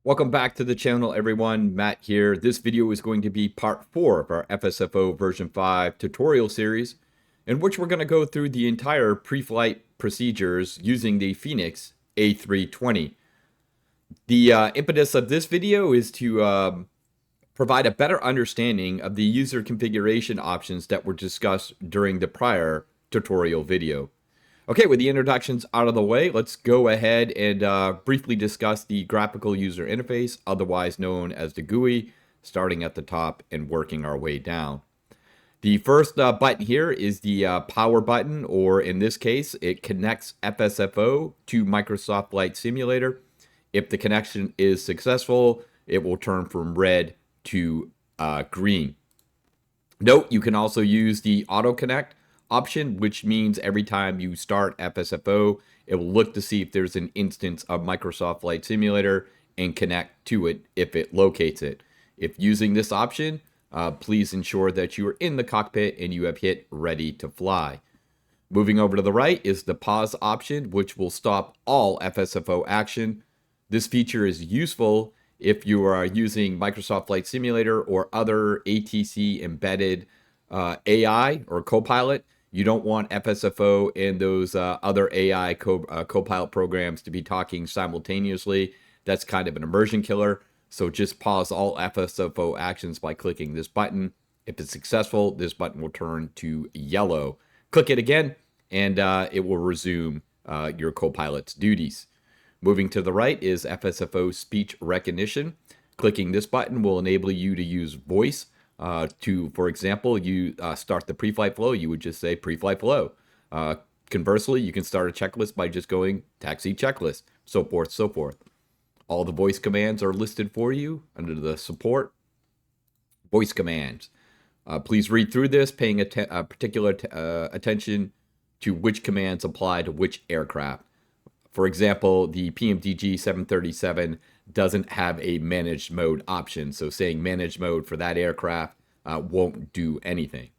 Welcome back to the channel, everyone. Matt here. This video is going to be part 4 of our FSFO version 5 tutorial series, in which we're going to go through the entire pre-flight procedures using the Fenix A320. The impetus of this video is to provide a better understanding of the user configuration options that were discussed during the prior tutorial video. Okay, with the introductions out of the way, let's go ahead and briefly discuss the graphical user interface, otherwise known as the GUI, starting at the top and working our way down. The first button here is the power button, or in this case, it connects FSFO to Microsoft Flight Simulator. If the connection is successful, it will turn from red to green. Note, you can also use the auto connect option, which means every time you start FSFO, it will look to see if there's an instance of Microsoft Flight Simulator and connect to it if it locates it. If using this option, please ensure that you are in the cockpit and you have hit ready to fly. Moving over to the right is the pause option, which will stop all FSFO action. This feature is useful if you are using Microsoft Flight Simulator or other ATC embedded AI or copilot. You don't want FSFO and those other AI copilot programs to be talking simultaneously. That's kind of an immersion killer. So just pause all FSFO actions by clicking this button. If it's successful, this button will turn to yellow. Click it again, and it will resume your copilot's duties. Moving to the right is FSFO speech recognition. Clicking this button will enable you to use voice. For example, you start the pre-flight flow, you would just say pre-flight flow. Conversely, you can start a checklist by just going taxi checklist, so forth, so forth. All the voice commands are listed for you under the support. Voice commands. Please read through this, paying particular attention to which commands apply to which aircraft. For example, the PMDG 737 doesn't have a managed mode option, so saying managed mode for that aircraft won't do anything.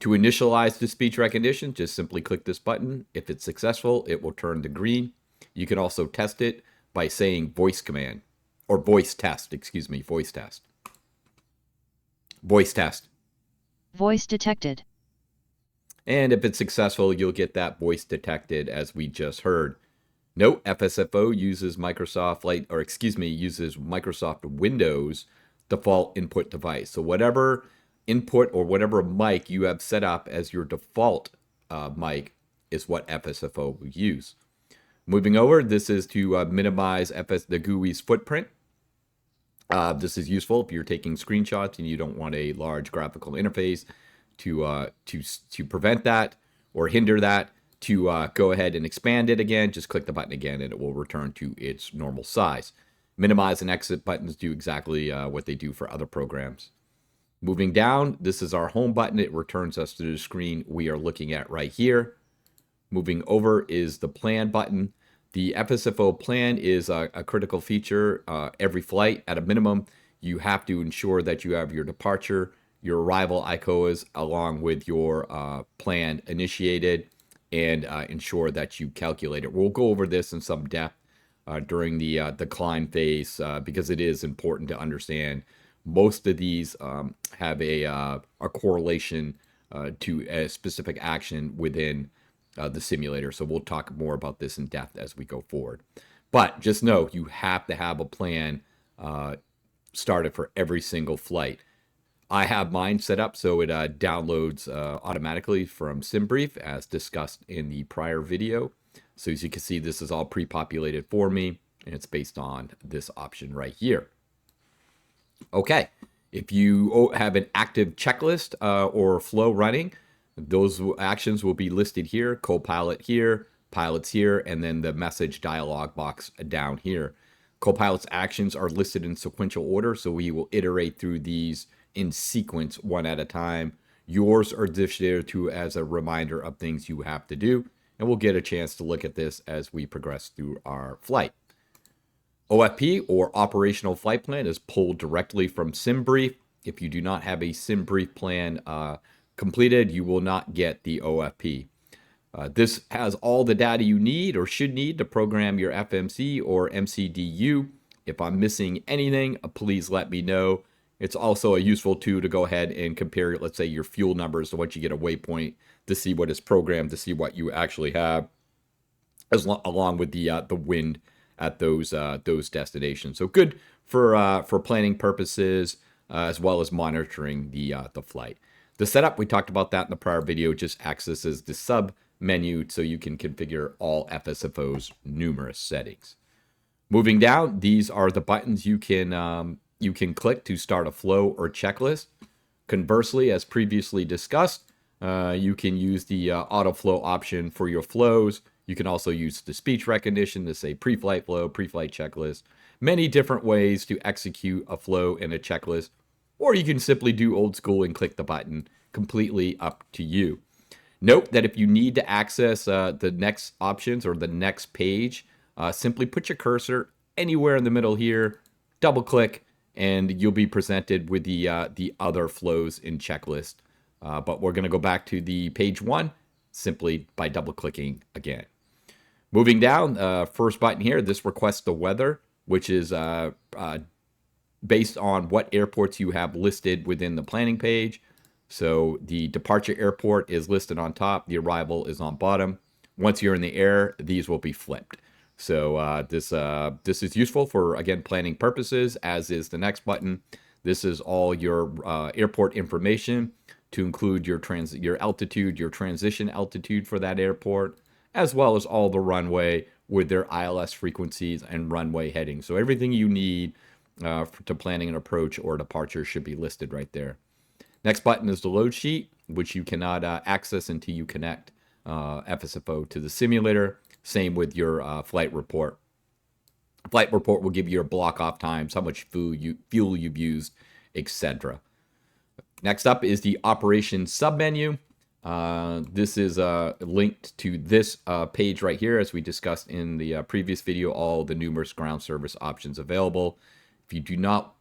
To initialize the speech recognition, just simply click this button. If it's successful, it will turn to green. You can also test it by saying voice command, or voice test, excuse me, voice test. Voice test. Voice detected. And if it's successful, you'll get that voice detected as we just heard. Note, FSFO uses Microsoft Windows default input device. So whatever input or whatever mic you have set up as your default mic is what FSFO will use. Moving over, this is to minimize the GUI's footprint. This is useful if you're taking screenshots and you don't want a large graphical interface to prevent that or hinder that. To go ahead and expand it again, just click the button again and it will return to its normal size. Minimize and exit buttons do exactly what they do for other programs. Moving down, this is our home button. It returns us to the screen we are looking at right here. Moving over is the plan button. The FSFO plan is a critical feature. Every flight, at a minimum, you have to ensure that you have your departure, your arrival ICOAs, along with your plan initiated, and ensure that you calculate it. We'll go over this in some depth during the climb phase because it is important to understand. Most of these have a correlation to a specific action within the simulator. So we'll talk more about this in depth as we go forward. But just know you have to have a plan started for every single flight. I have mine set up so it downloads automatically from SimBrief as discussed in the prior video. So as you can see, this is all pre-populated for me and it's based on this option right here. Okay, if you have an active checklist or flow running, those actions will be listed here, Copilot here, pilots here, and then the message dialog box down here. Copilot's actions are listed in sequential order, so we will iterate through these in sequence one at a time. Yours are dished there too as a reminder of things you have to do, and we'll get a chance to look at this as we progress through our flight. OFP, or Operational Flight Plan, is pulled directly from SimBrief. If you do not have a SimBrief plan completed, you will not get the OFP. This has all the data you need or should need to program your FMC or MCDU. If I'm missing anything, please let me know. It's also a useful tool to go ahead and compare, let's say, your fuel numbers to once you get a waypoint to see what is programmed, to see what you actually have, along with the wind at those destinations. So good for planning purposes, as well as monitoring the flight. The setup, we talked about that in the prior video, just accesses the sub menu so you can configure all FSFO's numerous settings. Moving down, these are the buttons you can click to start a flow or checklist. Conversely, as previously discussed, you can use the auto flow option for your flows. You can also use the speech recognition to say pre-flight flow, pre-flight checklist. Many different ways to execute a flow and a checklist. Or you can simply do old school and click the button. Completely up to you. Note that if you need to access the next options or the next page, simply put your cursor anywhere in the middle here, double click, and you'll be presented with the other flows in checklist. But we're going to go back to the page 1 simply by double clicking again. Moving down, first button here, this requests the weather, which is based on what airports you have listed within the planning page. So the departure airport is listed on top, the arrival is on bottom. Once you're in the air, these will be flipped. So this is useful for, again, planning purposes, as is the next button. This is all your airport information, to include your altitude, your transition altitude for that airport, as well as all the runway with their ILS frequencies and runway headings. So everything you need to planning an approach or departure should be listed right there. Next button is the load sheet, which you cannot access until you connect FSFO to the simulator. Same with your flight report. Flight report will give you your block off times, how much fuel you've used, etc. Next up is the operations submenu. This is linked to this page right here, as we discussed in the previous video, all the numerous ground service options available. If you do not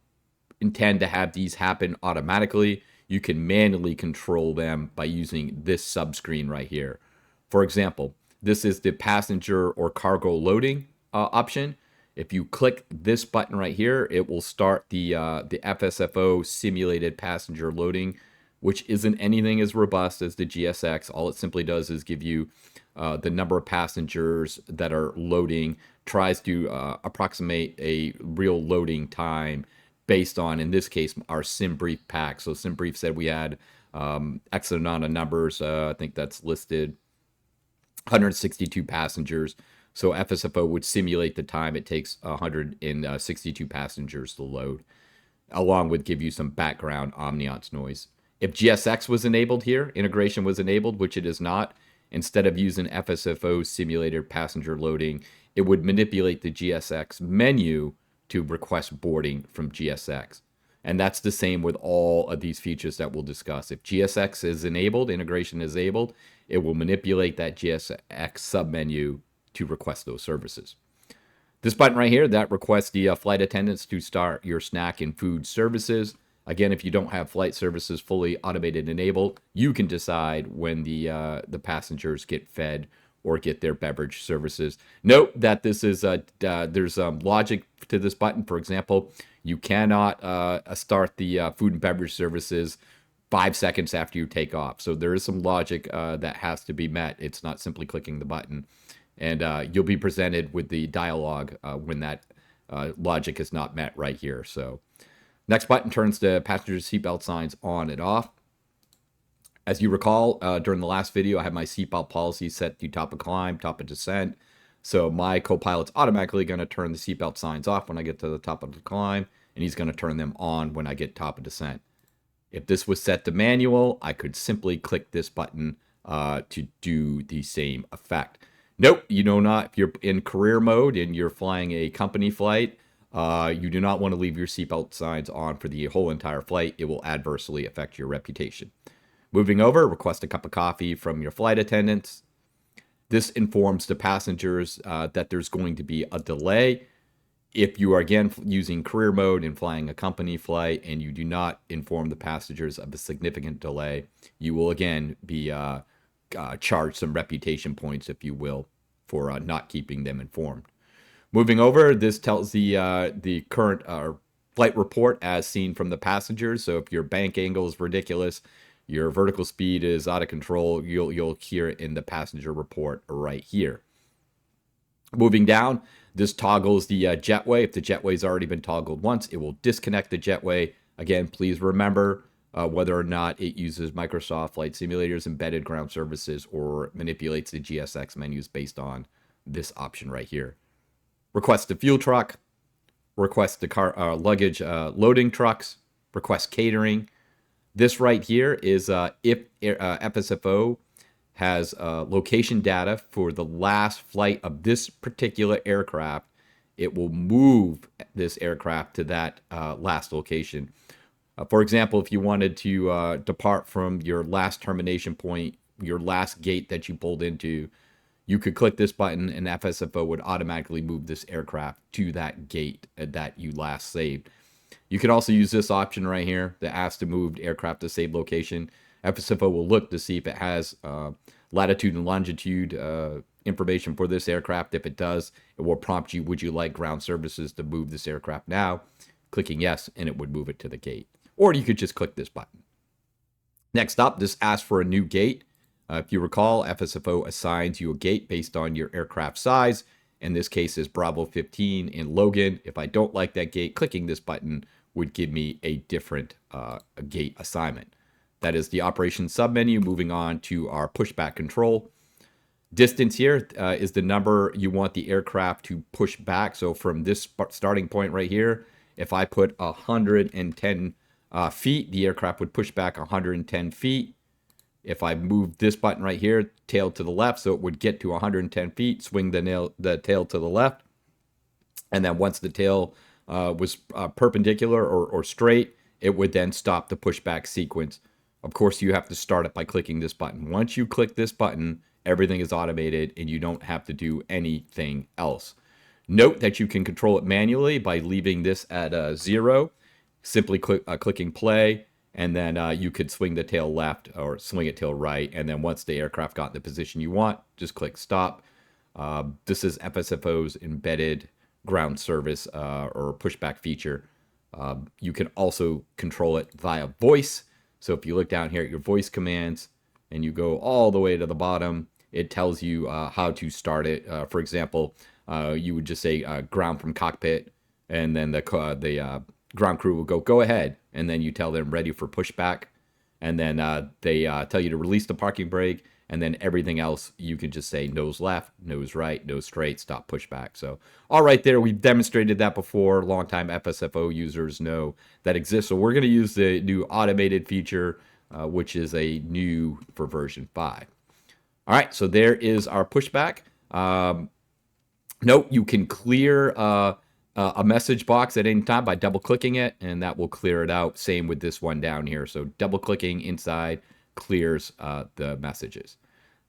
intend to have these happen automatically, you can manually control them by using this subscreen right here. For example, this is the passenger or cargo loading option. If you click this button right here, it will start the FSFO simulated passenger loading, which isn't anything as robust as the GSX. All it simply does is give you the number of passengers that are loading, tries to approximate a real loading time based on, in this case, our SimBrief pack. So SimBrief said we had X amount of numbers. I think that's listed 162 passengers. So FSFO would simulate the time it takes 162 passengers to load, along with give you some background ambiance noise. If GSX was enabled here, integration was enabled, which it is not, instead of using FSFO simulated passenger loading, it would manipulate the GSX menu to request boarding from GSX. And that's the same with all of these features that we'll discuss. If GSX is enabled, integration is enabled, it will manipulate that GSX submenu to request those services. This button right here, that requests the flight attendants to start your snack and food services. Again, if you don't have flight services fully automated enabled, you can decide when the passengers get fed or get their beverage services. Note that this is there's logic to this button. For example, you cannot start the food and beverage services 5 seconds after you take off. So there is some logic that has to be met. It's not simply clicking the button. And you'll be presented with the dialogue when that logic is not met right here. So next button turns the passenger seatbelt signs on and off. As you recall, during the last video, I had my seatbelt policy set to top of climb, top of descent. So my copilot's automatically going to turn the seatbelt signs off when I get to the top of the climb, and he's going to turn them on when I get top of descent. If this was set to manual, I could simply click this button to do the same effect. Nope, you do not. If you're in career mode and you're flying a company flight, you do not want to leave your seatbelt signs on for the whole entire flight. It will adversely affect your reputation. Moving over, request a cup of coffee from your flight attendants. This informs the passengers that there's going to be a delay. If you are, again, using career mode and flying a company flight and you do not inform the passengers of a significant delay, you will, again, be charged some reputation points, if you will, for not keeping them informed. Moving over, this tells the current flight report as seen from the passengers. So if your bank angle is ridiculous, your vertical speed is out of control, you'll hear it in the passenger report right here. Moving down, this toggles the jetway. If the jetway's already been toggled once, it will disconnect the jetway. Again, please remember whether or not it uses Microsoft Flight Simulator's embedded ground services or manipulates the GSX menus based on this option right here. Request a fuel truck, request the car luggage loading trucks, request catering. This right here is if FSFO has location data for the last flight of this particular aircraft, it will move this aircraft to that last location. For example, if you wanted to depart from your last termination point, your last gate that you pulled into, you could click this button and FSFO would automatically move this aircraft to that gate that you last saved. You could also use this option right here that asks to move aircraft to saved location. FSFO will look to see if it has latitude and longitude information for this aircraft. If it does, it will prompt you, would you like ground services to move this aircraft now? Clicking yes, and it would move it to the gate. Or you could just click this button. Next up, this asks for a new gate. If you recall, FSFO assigns you a gate based on your aircraft size. In this case is Bravo 15 in Logan. If I don't like that gate, clicking this button would give me a different gate assignment. That is the operations submenu. Moving on to our pushback control. Distance here is the number you want the aircraft to push back. So from this starting point right here, if I put 110 feet, the aircraft would push back 110 feet. If I move this button right here, tail to the left, so it would get to 110 feet, swing the tail to the left. And then once the tail was perpendicular or straight, it would then stop the pushback sequence. Of course, you have to start it by clicking this button. Once you click this button, everything is automated and you don't have to do anything else. Note that you can control it manually by leaving this at 0, simply clicking play, and then you could swing the tail left or swing it tail right. And then once the aircraft got in the position you want, just click stop. This is FSFO's embedded ground service or pushback feature. You can also control it via voice. So if you look down here at your voice commands and you go all the way to the bottom, it tells you how to start it. For example, you would just say ground from cockpit, and then the ground crew will go ahead, and then you tell them ready for pushback, and then they tell you to release the parking brake, and then everything else you can just say nose left, nose right, nose straight, stop pushback. So all right there, we've demonstrated that before. Longtime FSFO users know that exists. So we're going to use the new automated feature, which is a new for version 5. All right, so there is our pushback. Note you can clear a message box at any time by double clicking it, and that will clear it out. Same with this one down here. So double clicking inside clears the messages.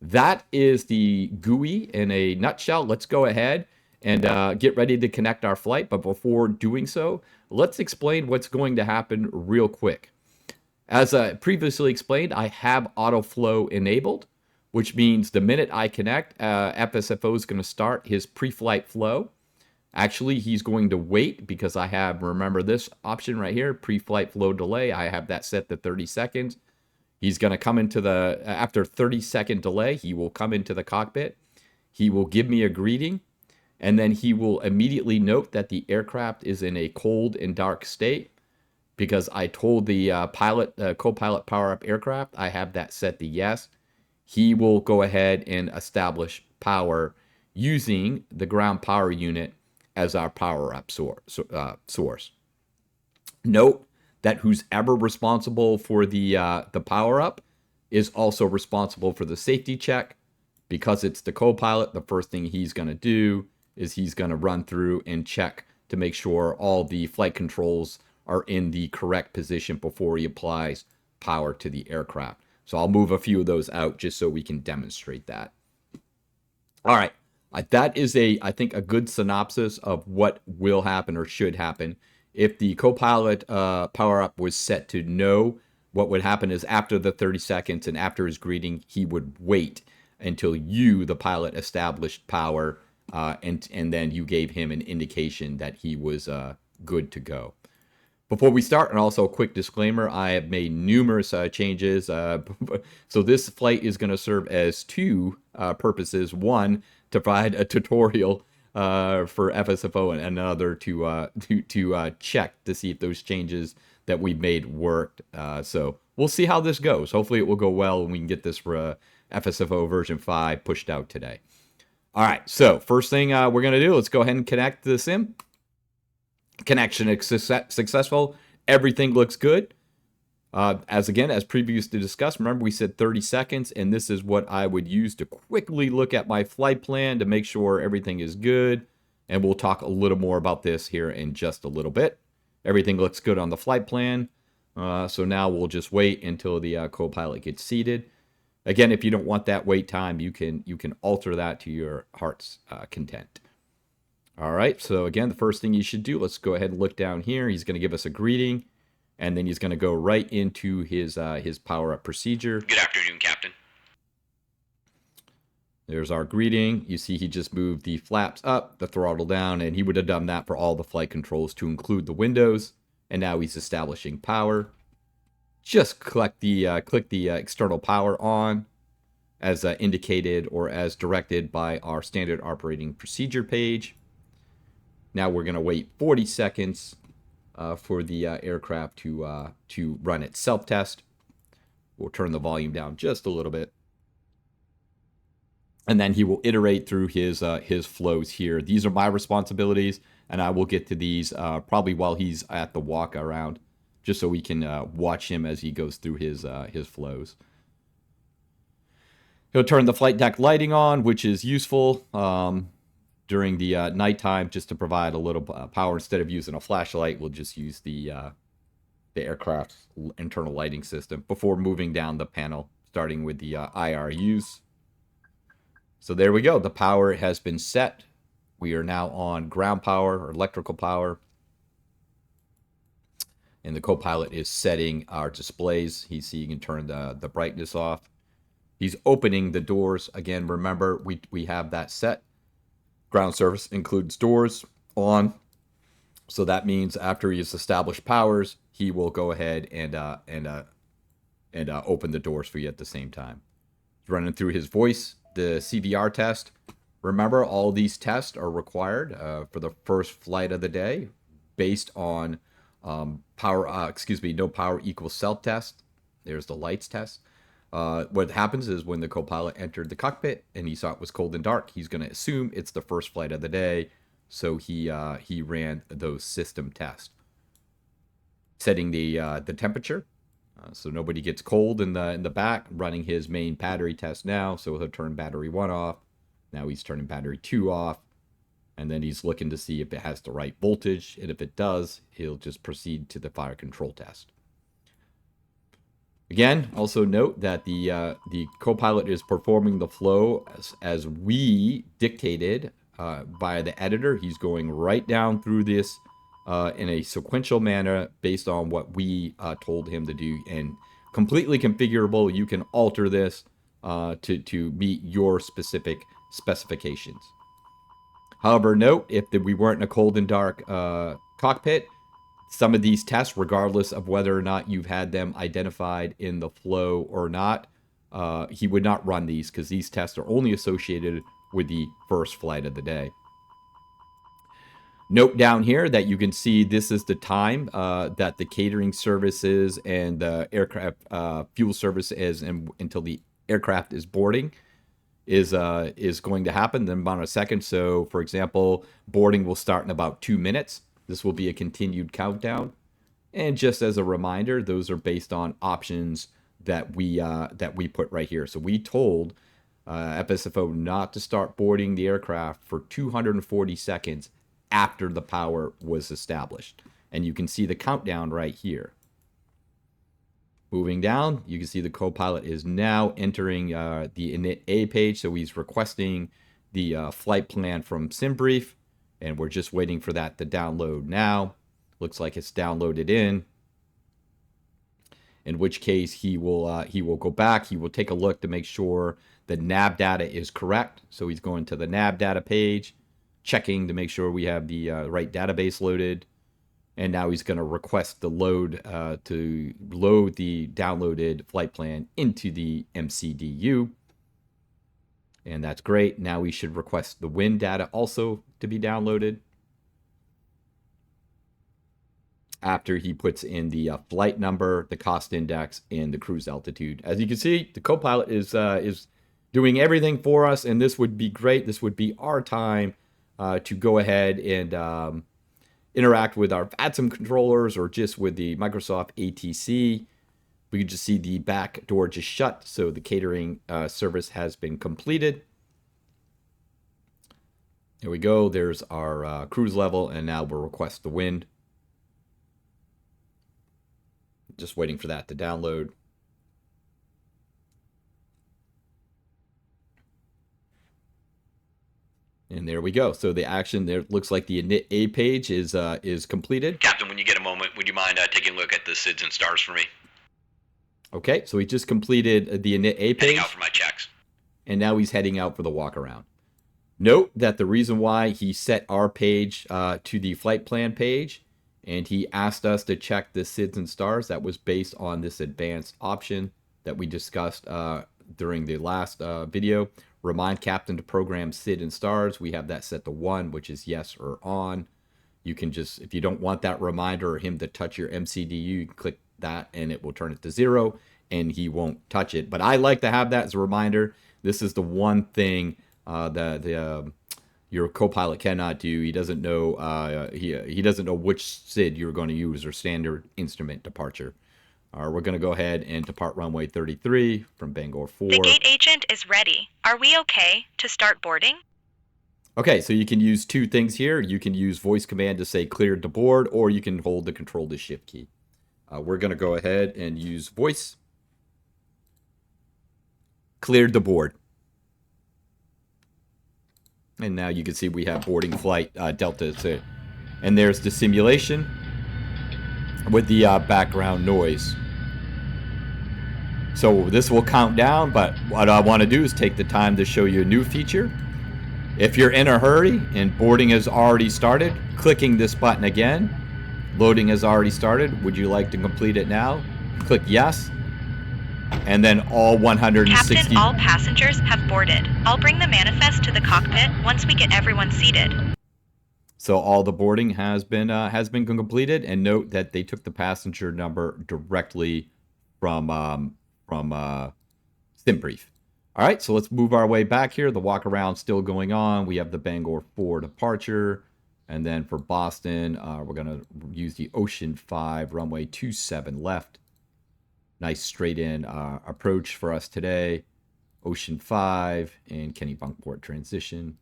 That is the GUI in a nutshell. Let's go ahead and get ready to connect our flight. But before doing so, let's explain what's going to happen real quick. As previously explained, I have autoflow enabled, which means the minute I connect, FSFO is going to start his pre-flight flow. Actually, he's going to wait because I have, remember this option right here, pre-flight flow delay. I have that set to 30 seconds. He's going to come into after 30-second delay, he will come into the cockpit. He will give me a greeting, and then he will immediately note that the aircraft is in a cold and dark state because I told the copilot power up aircraft, I have that set to yes. He will go ahead and establish power using the ground power unit as our power up source. Note that who's ever responsible for the power up is also responsible for the safety check. Because it's the co-pilot, the first thing he's going to do is he's going to run through and check to make sure all the flight controls are in the correct position before he applies power to the aircraft. So I'll move a few of those out just so we can demonstrate that. All right. That is I think a good synopsis of what will happen or should happen. If the copilot power up was set to no, what would happen is after the 30 seconds and after his greeting, he would wait until you, the pilot, established power and then you gave him an indication that he was good to go. Before we start, and also a quick disclaimer, I have made numerous changes. So this flight is going to serve as two purposes. One, to provide a tutorial for FSFO, and another to check to see if those changes that we made worked. So we'll see how this goes. Hopefully it will go well and we can get this for FSFO version 5 pushed out today. All right, so first thing we're going to do, let's go ahead and connect the sim. Connection is successful. Everything looks good. As previously discussed, remember we said 30 seconds, and this is what I would use to quickly look at my flight plan to make sure everything is good. And we'll talk a little more about this here in just a little bit. Everything looks good on the flight plan. So now we'll just wait until the copilot gets seated. Again, if you don't want that wait time, you can alter that to your heart's content. All right, so again, the first thing you should do, let's go ahead and look down here. He's going to give us a greeting, and then he's going to go right into his power-up procedure. Good afternoon, Captain. There's our greeting. You see he just moved the flaps up, the throttle down, and he would have done that for all the flight controls to include the windows. And now he's establishing power. Just click the external power on as indicated or as directed by our standard operating procedure page. Now we're going to wait 40 seconds for the aircraft to run its self-test. We'll turn the volume down just a little bit. And then he will iterate through his flows here. These are my responsibilities, and I will get to these probably while he's at the walk around, just so we can watch him as he goes through his flows. He'll turn the flight deck lighting on, which is useful during the nighttime, just to provide a little power. Instead of using a flashlight, we'll just use the aircraft's internal lighting system before moving down the panel, starting with the IRUs. So there we go. The power has been set. We are now on ground power or electrical power. And the copilot is setting our displays. So you can turn the brightness off. He's opening the doors. Again, remember, we have that set. Ground service includes doors on. So that means after he has established powers, he will go ahead and open the doors for you at the same time. He's running through his voice, the CVR test. Remember, all these tests are required for the first flight of the day based on no power equals self-test. There's the lights test. What happens is when the copilot entered the cockpit and he saw it was cold and dark, he's going to assume it's the first flight of the day. So he ran those system tests, setting the temperature. So nobody gets cold in the back, running his main battery test now. So he'll turn battery 1 off. Now he's turning battery 2 off. And then he's looking to see if it has the right voltage. And if it does, he'll just proceed to the fire control test. Again, also note that the copilot is performing the flow as we dictated by the editor. He's going right down through this in a sequential manner based on what we told him to do, and completely configurable. You can alter this to meet your specific specifications. However, note, if we weren't in a cold and dark cockpit, some of these tests, regardless of whether or not you've had them identified in the flow or not, he would not run these because these tests are only associated with the first flight of the day. Note down here that you can see this is the time that the catering services and the aircraft fuel service is until the aircraft is boarding is going to happen in about a second. So, for example, boarding will start in about 2 minutes. This will be a continued countdown. And just as a reminder, those are based on options that we put right here. So we told FSFO not to start boarding the aircraft for 240 seconds after the power was established. And you can see the countdown right here. Moving down, you can see the copilot is now entering the init A page. So he's requesting the flight plan from SimBrief. And we're just waiting for that to download now. Looks like it's downloaded in which case he will go back. He will take a look to make sure the nav data is correct. So he's going to the nav data page. checking to make sure we have the right database loaded. And now he's going to request the load to load the downloaded flight plan into the MCDU. And that's great. Now we should request the wind data also to be downloaded. After he puts in the flight number, the cost index, and the cruise altitude. As you can see, the copilot is doing everything for us, and this would be great. This would be our time to go ahead and interact with our VATSIM controllers or just with the Microsoft ATC. We can just see the back door just shut, so the catering service has been completed. There we go. There's our cruise level, and now we'll request the wind. Just waiting for that to download. And there we go. So the action there looks like the init A page is completed. Captain, when you get a moment, would you mind taking a look at the SIDS and stars for me? Okay, so he just completed the init A page. Heading out for my checks. And now he's heading out for the walk around. Note that the reason why he set our page to the flight plan page and he asked us to check the SIDS and stars, that was based on this advanced option that we discussed during the last video. Remind captain to program SID and stars. We have that set to 1, which is yes or on. You can just, if you don't want that reminder or him to touch your MCDU, you can click that and it will turn it to 0 and he won't touch it. But I like to have that as a reminder. This is the one thing that your copilot cannot do. He doesn't know he doesn't know which SID you're going to use or standard instrument departure. We're going to go ahead and depart runway 33 from Bangor 4. The gate agent is ready. Are we okay to start boarding? Okay, so you can use two things here. You can use voice command to say cleared to board, or you can hold the control to shift key. We're going to go ahead and use voice. Cleared to board. And now you can see we have boarding flight Delta. And there's the simulation with the background noise. So this will count down, but what I want to do is take the time to show you a new feature. If you're in a hurry and boarding has already started, clicking this button again, loading has already started. Would you like to complete it now? Click yes. And then all 160... Captain, all passengers have boarded. I'll bring the manifest to the cockpit once we get everyone seated. So all the boarding has been completed, and note that they took the passenger number directly from SimBrief. All right, so let's move our way back here. The walk around still going on. We have the Bangor 4 departure, and then for Boston, we're gonna use the Ocean 5 runway 27 left. Nice straight in approach for us today. Ocean 5 and Kennebunkport transition.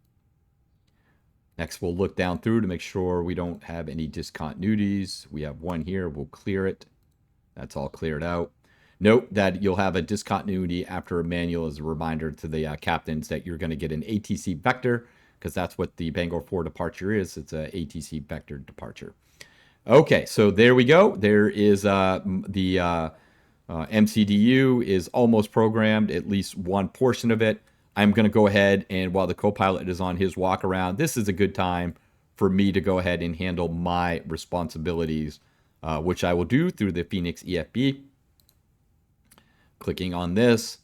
Next, we'll look down through to make sure we don't have any discontinuities. We have one here. We'll clear it. That's all cleared out. Note that you'll have a discontinuity after a manual as a reminder to the captains that you're going to get an ATC vector, because that's what the Bangor 4 departure is. It's a ATC vector departure. Okay, so there we go. There is the MCDU is almost programmed, at least one portion of it. I'm going to go ahead and while the copilot is on his walk around, this is a good time for me to go ahead and handle my responsibilities, which I will do through the Fenix EFB. Clicking on this.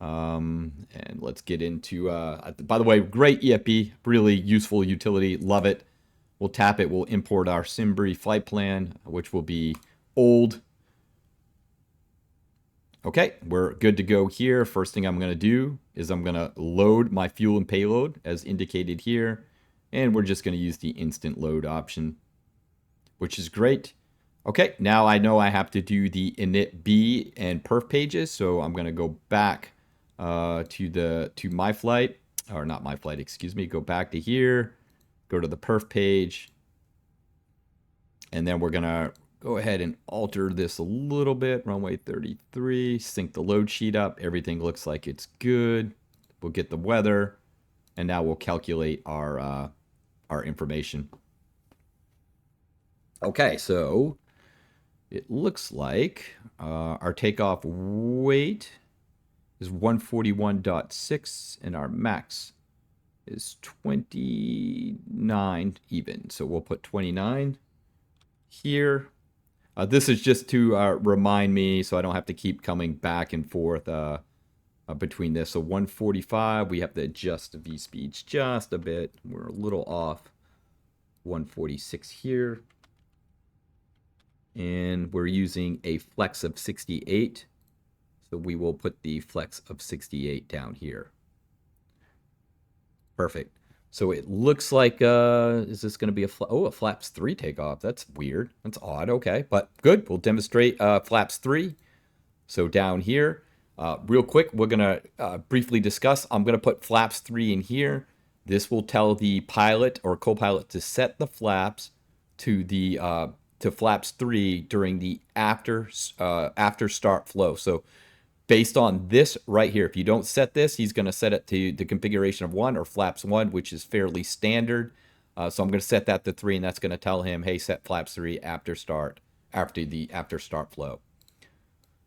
And let's get into, by the way, great EFB, really useful utility. Love it. We'll tap it. We'll import our SimBrief flight plan, which will be old. Okay, we're good to go here. First thing I'm going to do is I'm going to load my fuel and payload as indicated here. And we're just going to use the instant load option, which is great. Okay, now I know I have to do the init B and perf pages. So I'm going to go back to my flight, or not my flight, excuse me. Go back to here, go to the perf page. And then we're going to go ahead and alter this a little bit. Runway 33, sync the load sheet up. Everything looks like it's good. We'll get the weather, and now we'll calculate our information. Okay, so it looks like our takeoff weight is 141.6, and our max is 29 even. So we'll put 29 here. This is just to remind me so I don't have to keep coming back and forth between this. So 145, we have to adjust the V-speeds just a bit. We're a little off. 146 here. And we're using a flex of 68. So we will put the flex of 68 down here. Perfect. So it looks like, is this going to be a flaps 3 takeoff? That's weird. That's odd. Okay, but good. We'll demonstrate flaps 3. So down here, real quick, we're going to briefly discuss. I'm going to put flaps 3 in here. This will tell the pilot or co-pilot to set the flaps to the to flaps 3 during the after start flow. So based on this right here, if you don't set this, he's going to set it to the configuration of 1 or flaps 1, which is fairly standard. So I'm going to set that to 3, and that's going to tell him, hey, set flaps 3 after start flow.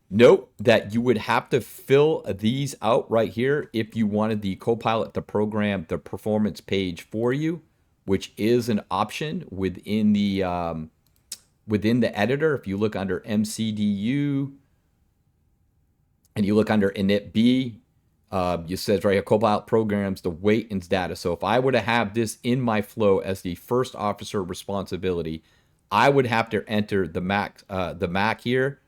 Note that you would have to fill these out right here if you wanted the Copilot to program the performance page for you, which is an option within the editor. If you look under MCDU and you look under init B, it says right here, Copilot programs the weight and data. So if I were to have this in my flow as the first officer responsibility, I would have to enter the MAC here.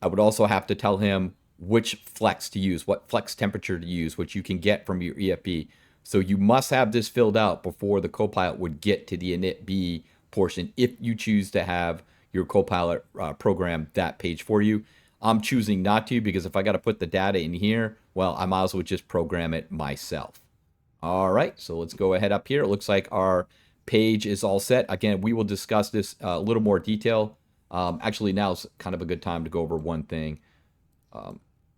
I would also have to tell him which flex to use, what flex temperature to use, which you can get from your EFB. So you must have this filled out before the Copilot would get to the init B portion if you choose to have your Copilot program that page for you. I'm choosing not to because if I got to put the data in here, well, I might as well just program it myself. All right, so let's go ahead up here. It looks like our page is all set. Again, we will discuss this a little more detail. Actually, now's kind of a good time to go over one thing.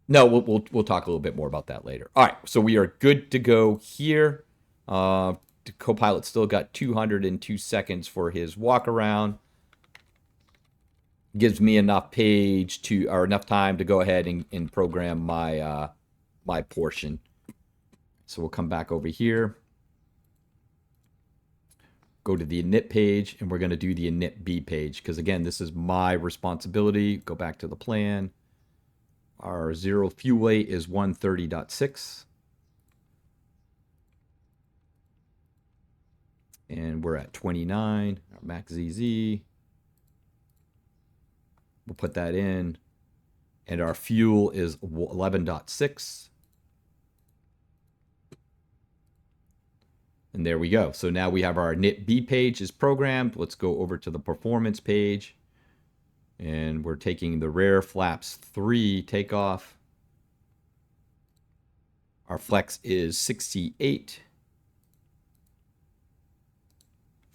No, we'll talk a little bit more about that later. All right, so we are good to go here. The Copilot still got 202 seconds for his walk around. Gives me enough enough time to go ahead and program my my portion. So we'll come back over here. Go to the init page, and we're going to do the init B page because, again, this is my responsibility. Go back to the plan. Our zero fuel weight is 130.6. And we're at 29, our max ZZ. We'll put that in. And our fuel is 11.6. And there we go. So now we have our init B page is programmed. Let's go over to the performance page. And we're taking the rare flaps 3 takeoff. Our flex is 68.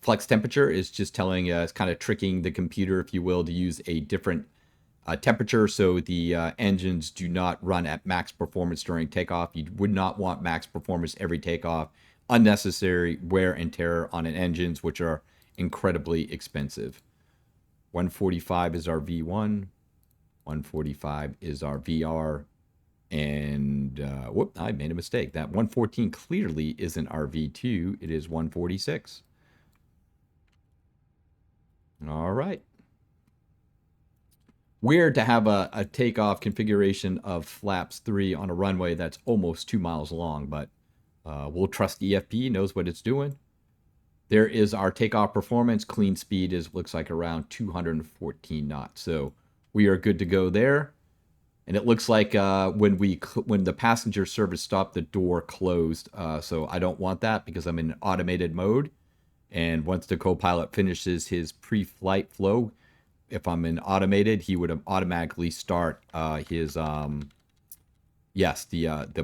Flex temperature is just telling us, kind of tricking the computer, if you will, to use a different temperature so the engines do not run at max performance during takeoff. You would not want max performance every takeoff. Unnecessary wear and tear on an engines, which are incredibly expensive. 145 is our V1. 145 is our VR. And, whoop, I made a mistake. That 114 clearly isn't our V2. It is 146. All right. Weird to have a takeoff configuration of flaps 3 on a runway that's almost 2 miles long, but we'll trust EFP, knows what it's doing. There is our takeoff performance. Clean speed looks like around 214 knots. So we are good to go there. And it looks like when the passenger service stopped, the door closed. So I don't want that because I'm in automated mode. And once the Copilot finishes his pre-flight flow, if I'm in automated, he would automatically start his the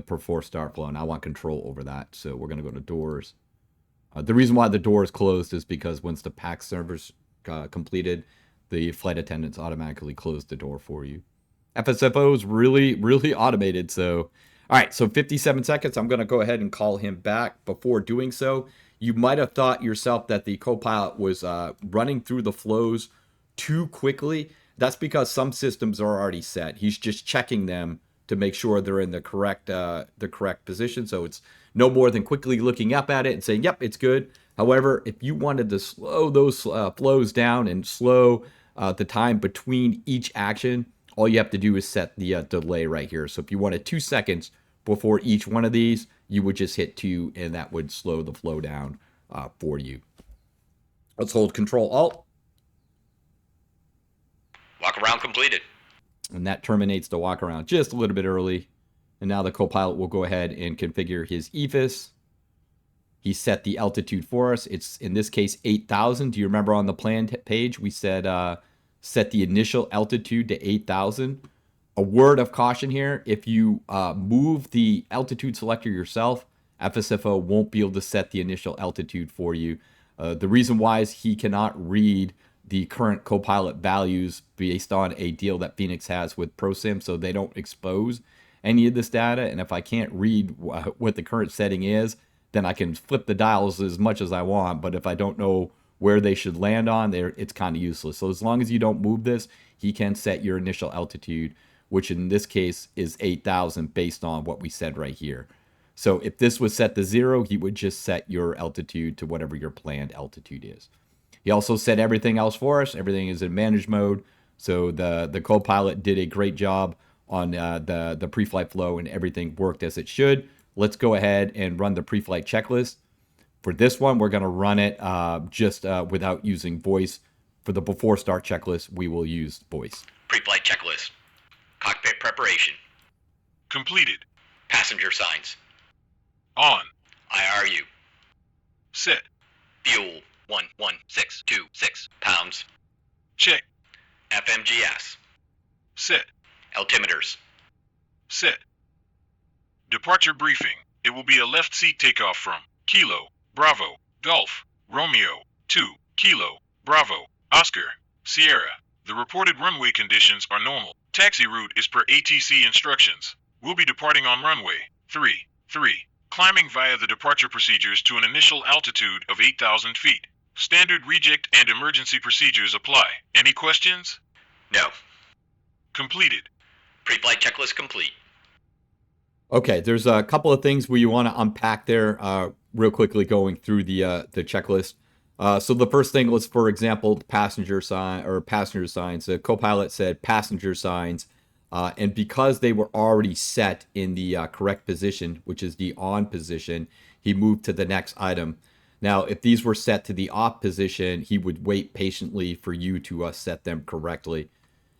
before start flow. And I want control over that. So we're going to go to doors. The reason why the door is closed is because once the PAX server's completed, the flight attendants automatically close the door for you. FSFO is really, really automated. So, all right, so 57 seconds. I'm going to go ahead and call him back. Before doing so, you might have thought yourself that the Copilot was running through the flows too quickly. That's because some systems are already set. He's just checking them to make sure they're in the correct position. So it's no more than quickly looking up at it and saying, yep, it's good. However, if you wanted to slow those flows down and slow the time between each action, all you have to do is set the delay right here. So if you wanted 2 seconds before each one of these, you would just hit 2, and that would slow the flow down for you. Let's hold Control Alt. Walk around completed. And that terminates the walk around just a little bit early. And now the copilot will go ahead and configure his EFIS. He set the altitude for us. It's, in this case, 8,000. Do you remember on the plan page, we said set the initial altitude to 8,000? A word of caution here, if you move the altitude selector yourself, FSFO won't be able to set the initial altitude for you. The reason why is he cannot read the current copilot values based on a deal that Fenix has with ProSim, so they don't expose any of this data. And if I can't read what the current setting is, then I can flip the dials as much as I want. But if I don't know where they should land on there, it's kind of useless. So as long as you don't move this, he can set your initial altitude, which in this case is 8,000 based on what we said right here. So if this was set to 0, he would just set your altitude to whatever your planned altitude is. He also set everything else for us. Everything is in manage mode. So the Copilot did a great job on the pre-flight flow, and everything worked as it should. Let's go ahead and run the pre-flight checklist. For this one, we're going to run it just without using voice. For the before start checklist, we will use voice. Pre-flight checklist. Cockpit preparation. Completed. Passenger signs. On. IRU. Set. Fuel 11626 pounds. Check. FMGS. Set. Altimeters. Set. Departure briefing. It will be a left seat takeoff from Kilo, Bravo, Golf, Romeo, 2, Kilo, Bravo, Oscar, Sierra. The reported runway conditions are normal. Taxi route is per ATC instructions. We'll be departing on runway 33, climbing via the departure procedures to an initial altitude of 8,000 feet. Standard reject and emergency procedures apply. Any questions? No. Completed. Pre-flight checklist complete. Okay, there's a couple of things we want to unpack there real quickly going through the checklist. So the first thing was, for example, passenger signs. The Copilot said passenger signs, and because they were already set in the correct position, which is the on position, he moved to the next item. Now, if these were set to the off position, he would wait patiently for you to set them correctly.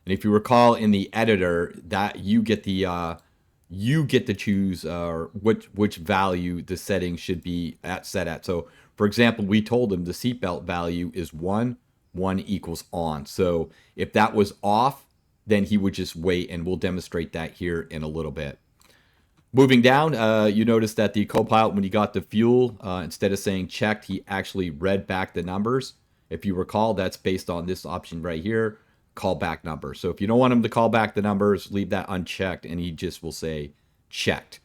And if you recall in the editor, that you get to choose which value the setting should be set at. So, for example, we told him the seatbelt value is 1 equals on. So if that was off, then he would just wait, and we'll demonstrate that here in a little bit. Moving down, you notice that the Copilot, when he got the fuel, instead of saying checked, he actually read back the numbers. If you recall, that's based on this option right here, call back number. So if you don't want him to call back the numbers, leave that unchecked, and he just will say checked.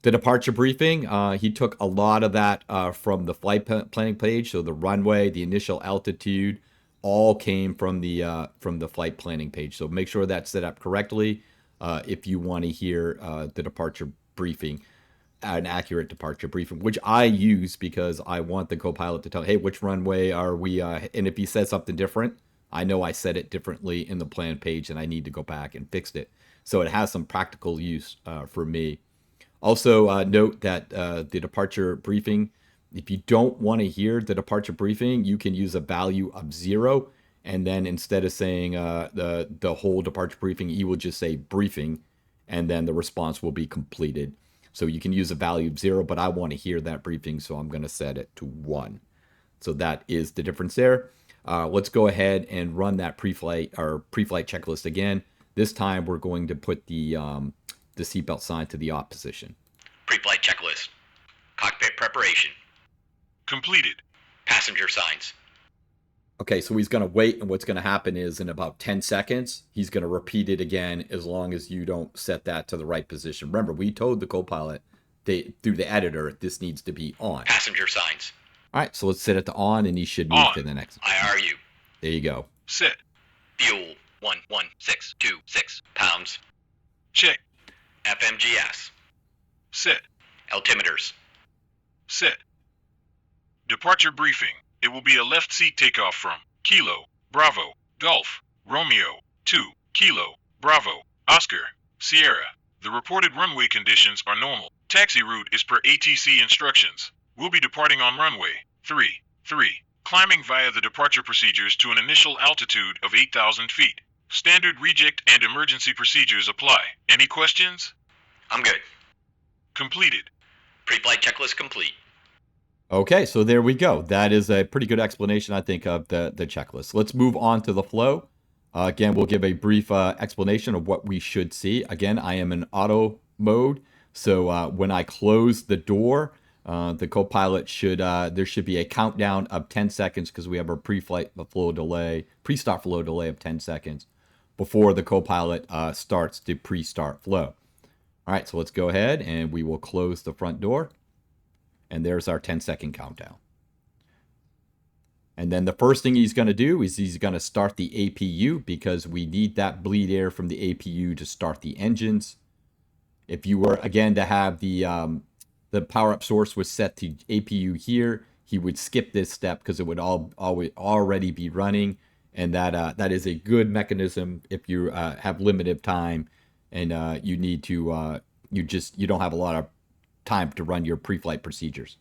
The departure briefing, he took a lot of that from the flight planning page. So the runway, the initial altitude, all came from the flight planning page. So make sure that's set up correctly if you want to hear the departure briefing, an accurate departure briefing, which I use because I want the Copilot to tell, hey, which runway are we? And if he says something different, I know I said it differently in the plan page and I need to go back and fix it. So it has some practical use for me. Also, note that the departure briefing, if you don't want to hear the departure briefing, you can use a value of 0. And then instead of saying the whole departure briefing, you will just say briefing, and then the response will be completed. So you can use a value of 0, but I want to hear that briefing, so I'm going to set it to 1. So that is the difference there. Let's go ahead and run that pre-flight checklist again. This time we're going to put the seatbelt sign to the off position. Pre-flight checklist. Cockpit preparation. Completed. Passenger signs. Okay, so he's going to wait, and what's going to happen is in about 10 seconds, he's going to repeat it again as long as you don't set that to the right position. Remember, we told the Copilot through the editor this needs to be on. Passenger signs. All right, so let's set it to on, and he should move to the next. IRU. There you go. Set. Fuel 11626 pounds. Check. FMGS. Set. Altimeters. Set. Departure briefing. It will be a left seat takeoff from Kilo, Bravo, Golf, Romeo, 2, Kilo, Bravo, Oscar, Sierra. The reported runway conditions are normal. Taxi route is per ATC instructions. We'll be departing on runway 33, climbing via the departure procedures to an initial altitude of 8,000 feet. Standard reject and emergency procedures apply. Any questions? I'm good. Completed. Pre-flight checklist complete. Okay, so there we go. That is a pretty good explanation, I think, of the checklist. Let's move on to the flow. Again, we'll give a brief explanation of what we should see. Again, I am in auto mode, so when I close the door, the copilot should, there should be a countdown of 10 seconds because we have our pre-start flow delay of 10 seconds before the copilot starts the pre-start flow. All right, so let's go ahead and we will close the front door. And there's our 10-second countdown. And then the first thing he's going to do is he's going to start the APU because we need that bleed air from the APU to start the engines. If you were, again, to have the power-up source was set to APU here, he would skip this step because it would already be running. And that is a good mechanism if you have limited time and you need to, you don't have a lot of time to run your pre-flight procedures.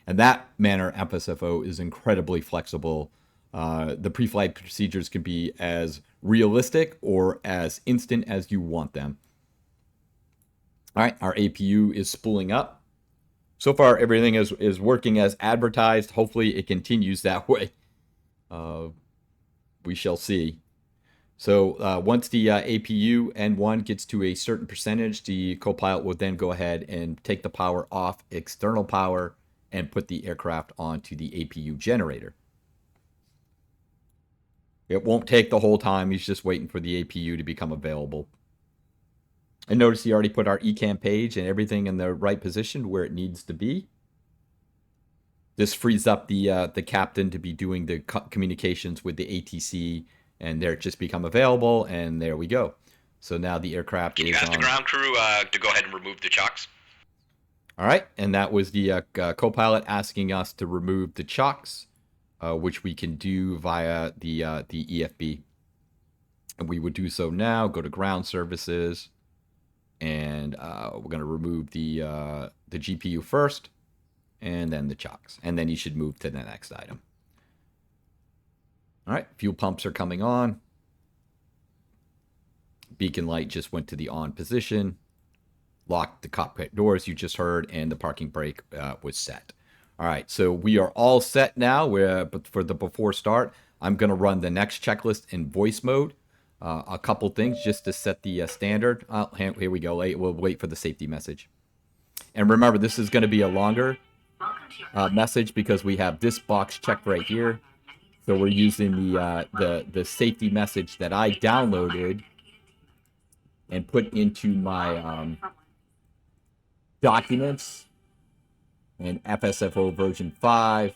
And that manner, FSFO is incredibly flexible. The pre-flight procedures can be as realistic or as instant as you want them. All right, our APU is spooling up. So far, everything is working as advertised. Hopefully, it continues that way. We shall see. So once the APU N1 gets to a certain percentage, the copilot will then go ahead and take the power off external power and put the aircraft onto the APU generator. It won't take the whole time. He's just waiting for the APU to become available. And notice he already put our ECAM page and everything in the right position where it needs to be. This frees up the captain to be doing the communications with the ATC, and they're just become available, and there we go. So now the aircraft is on. Can you ask the ground crew to go ahead and remove the chocks? All right, and that was the copilot asking us to remove the chocks, which we can do via the EFB. And we would do so now. Go to ground services, and we're going to remove the GPU first, and then the chocks, and then you should move to the next item. All right, fuel pumps are coming on. Beacon light just went to the on position. Locked the cockpit doors you just heard, and the parking brake was set. All right, so we are all set now. But for the before start, I'm going to run the next checklist in voice mode. A couple things just to set the standard. Here we go. We'll wait for the safety message. And remember, this is going to be a longer message because we have this box checked right here. So we're using the safety message that I downloaded and put into my documents in FSFO version 5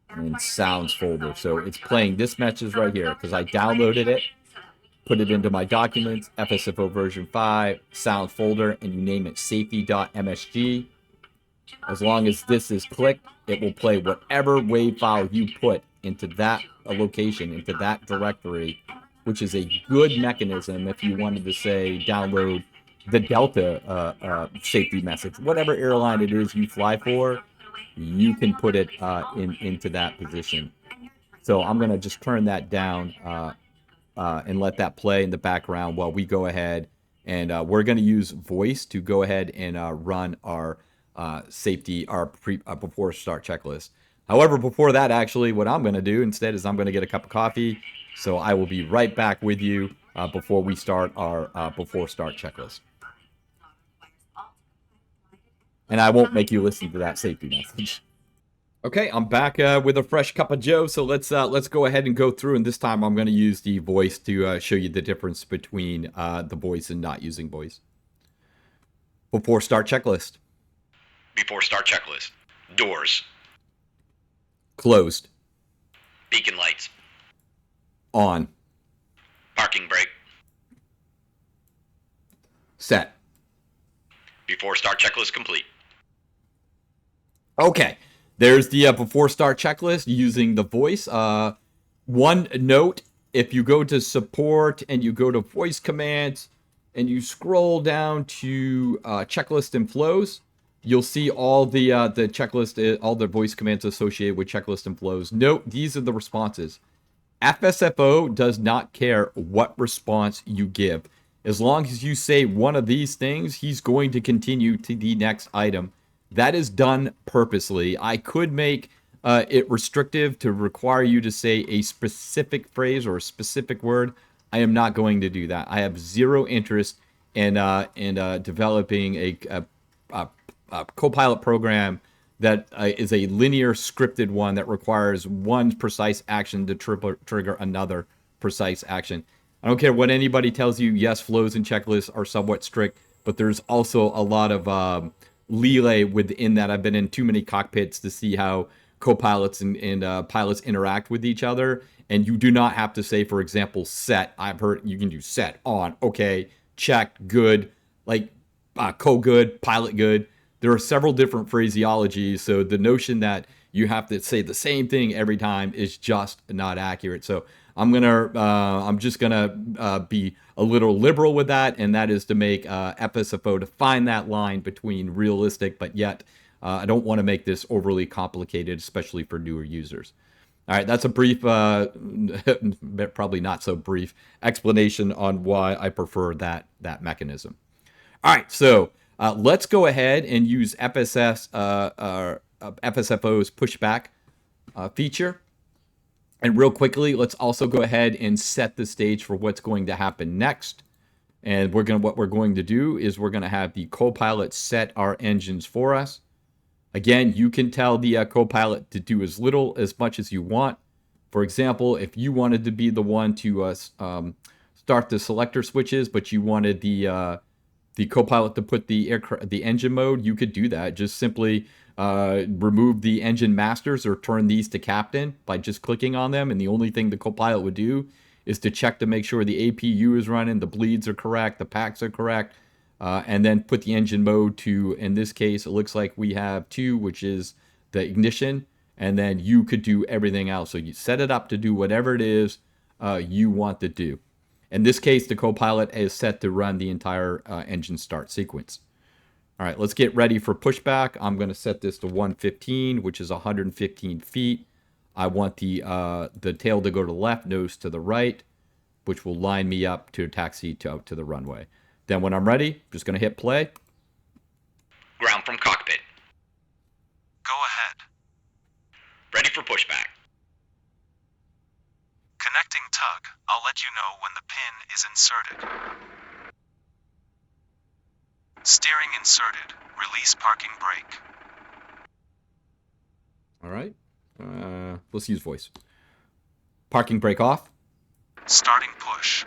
and sounds folder. So it's playing this message right here because I downloaded it, put it into my documents, FSFO version 5, sound folder, and you name it safety.msg. As long as this is clicked, it will play whatever WAV file you put into that location, into that directory, which is a good mechanism if you wanted to say download the Delta safety message. Whatever airline it is you fly for, you can put it into that position. So I'm going to just turn that down and let that play in the background while we go ahead and we're going to use voice to go ahead and run our safety, our before start checklist. However, before that, actually, what I'm going to do instead is I'm going to get a cup of coffee. So I will be right back with you before we start our before start checklist. And I won't make you listen to that safety message. Okay, I'm back with a fresh cup of joe. So let's go ahead and go through. And this time I'm going to use the voice to show you the difference between the voice and not using voice. Before start checklist. Before start checklist. Doors. Closed. Beacon lights. On. Parking brake. Set. Before start checklist complete. Okay, there's the before start checklist using the voice. One note, if you go to support and you go to voice commands and you scroll down to checklist and flows, you'll see all the checklist, all the voice commands associated with checklist and flows. Note, these are the responses. FSFO does not care what response you give. As long as you say one of these things, he's going to continue to the next item. That is done purposely. I could make it restrictive to require you to say a specific phrase or a specific word. I am not going to do that. I have zero interest in developing a copilot program that is a linear scripted one that requires one precise action to trigger another precise action. I don't care what anybody tells you. Yes, flows and checklists are somewhat strict, but there's also a lot of leeway within that. I've been in too many cockpits to see how co-pilots and pilots interact with each other. And you do not have to say, for example, set. I've heard you can do set, on, okay, check, good, like co-good, pilot good. There are several different phraseologies, so the notion that you have to say the same thing every time is just not accurate. So I'm just gonna be a little liberal with that, and that is to make FSFO to find that line between realistic, but yet I don't want to make this overly complicated, especially for newer users. All right, that's a brief, probably not so brief explanation on why I prefer that mechanism. All right, so let's go ahead and use FSFO's pushback feature. And real quickly, let's also go ahead and set the stage for what's going to happen next. And what we're going to do is we're going to have the copilot set our engines for us. Again, you can tell the copilot to do as much as you want. For example, if you wanted to be the one to start the selector switches, but you wanted the copilot to put the engine mode, you could do that. Just simply remove the engine masters or turn these to captain by just clicking on them. And the only thing the copilot would do is to check to make sure the APU is running, the bleeds are correct, the packs are correct, and then put the engine mode to, in this case, it looks like we have 2, which is the ignition, and then you could do everything else. So you set it up to do whatever it is you want to do. In this case, the copilot is set to run the entire engine start sequence. All right, let's get ready for pushback. I'm going to set this to 115, which is 115 feet. I want the tail to go to the left, nose to the right, which will line me up to taxi to the runway. Then when I'm ready, I'm just going to hit play. Ground from cockpit. Go ahead. Ready for pushback. Connecting tug. I'll let you know when the pin is inserted. Steering inserted. Release parking brake. All right. Let's use voice. Parking brake off. Starting push.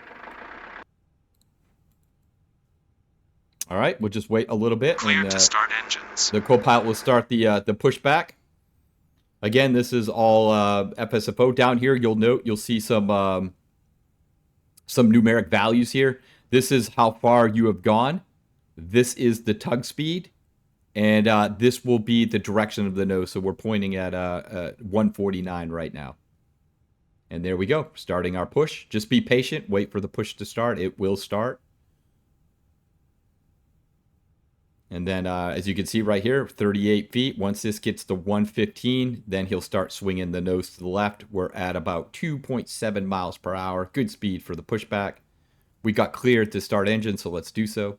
All right. We'll just wait a little bit. Clear to start engines. The copilot will start the pushback. Again, this is all FSFO. Down here, you'll see some numeric values here. This is how far you have gone. This is the tug speed, and this will be the direction of the nose. So we're pointing at 149 right now. And there we go, starting our push. Just be patient, wait for the push to start. It will start. And then as you can see right here, 38 feet. Once this gets to 115, then he'll start swinging the nose to the left. We're at about 2.7 miles per hour. Good speed for the pushback. We got cleared to start engine, so let's do so.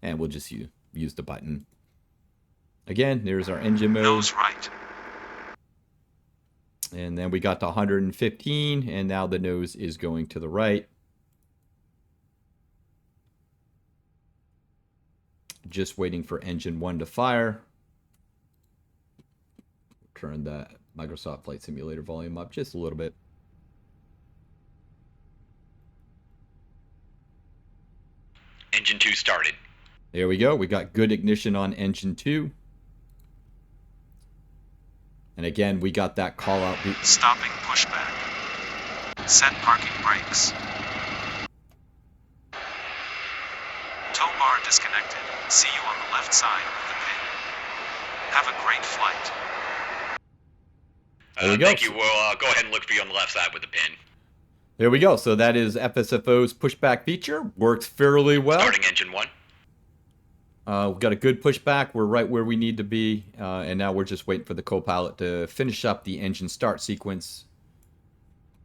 And we'll just use the button. Again, there's our engine mode. Nose right. And then we got to 115, and now the nose is going to the right. Just waiting for engine 1 to fire. Turn that Microsoft Flight Simulator volume up just a little bit. Engine 2 started. There we go. We got good ignition on engine 2. And again, we got that call out. Stopping pushback. Set parking brakes. Tow bar disconnected. See you on the left side of the pin. Have a great flight. There we go. Thank you. We'll go ahead and look for you on the left side with the pin. There we go. So that is FSFO's pushback feature. Works fairly well. Starting engine 1. We've got a good pushback. We're right where we need to be. And now we're just waiting for the copilot to finish up the engine start sequence.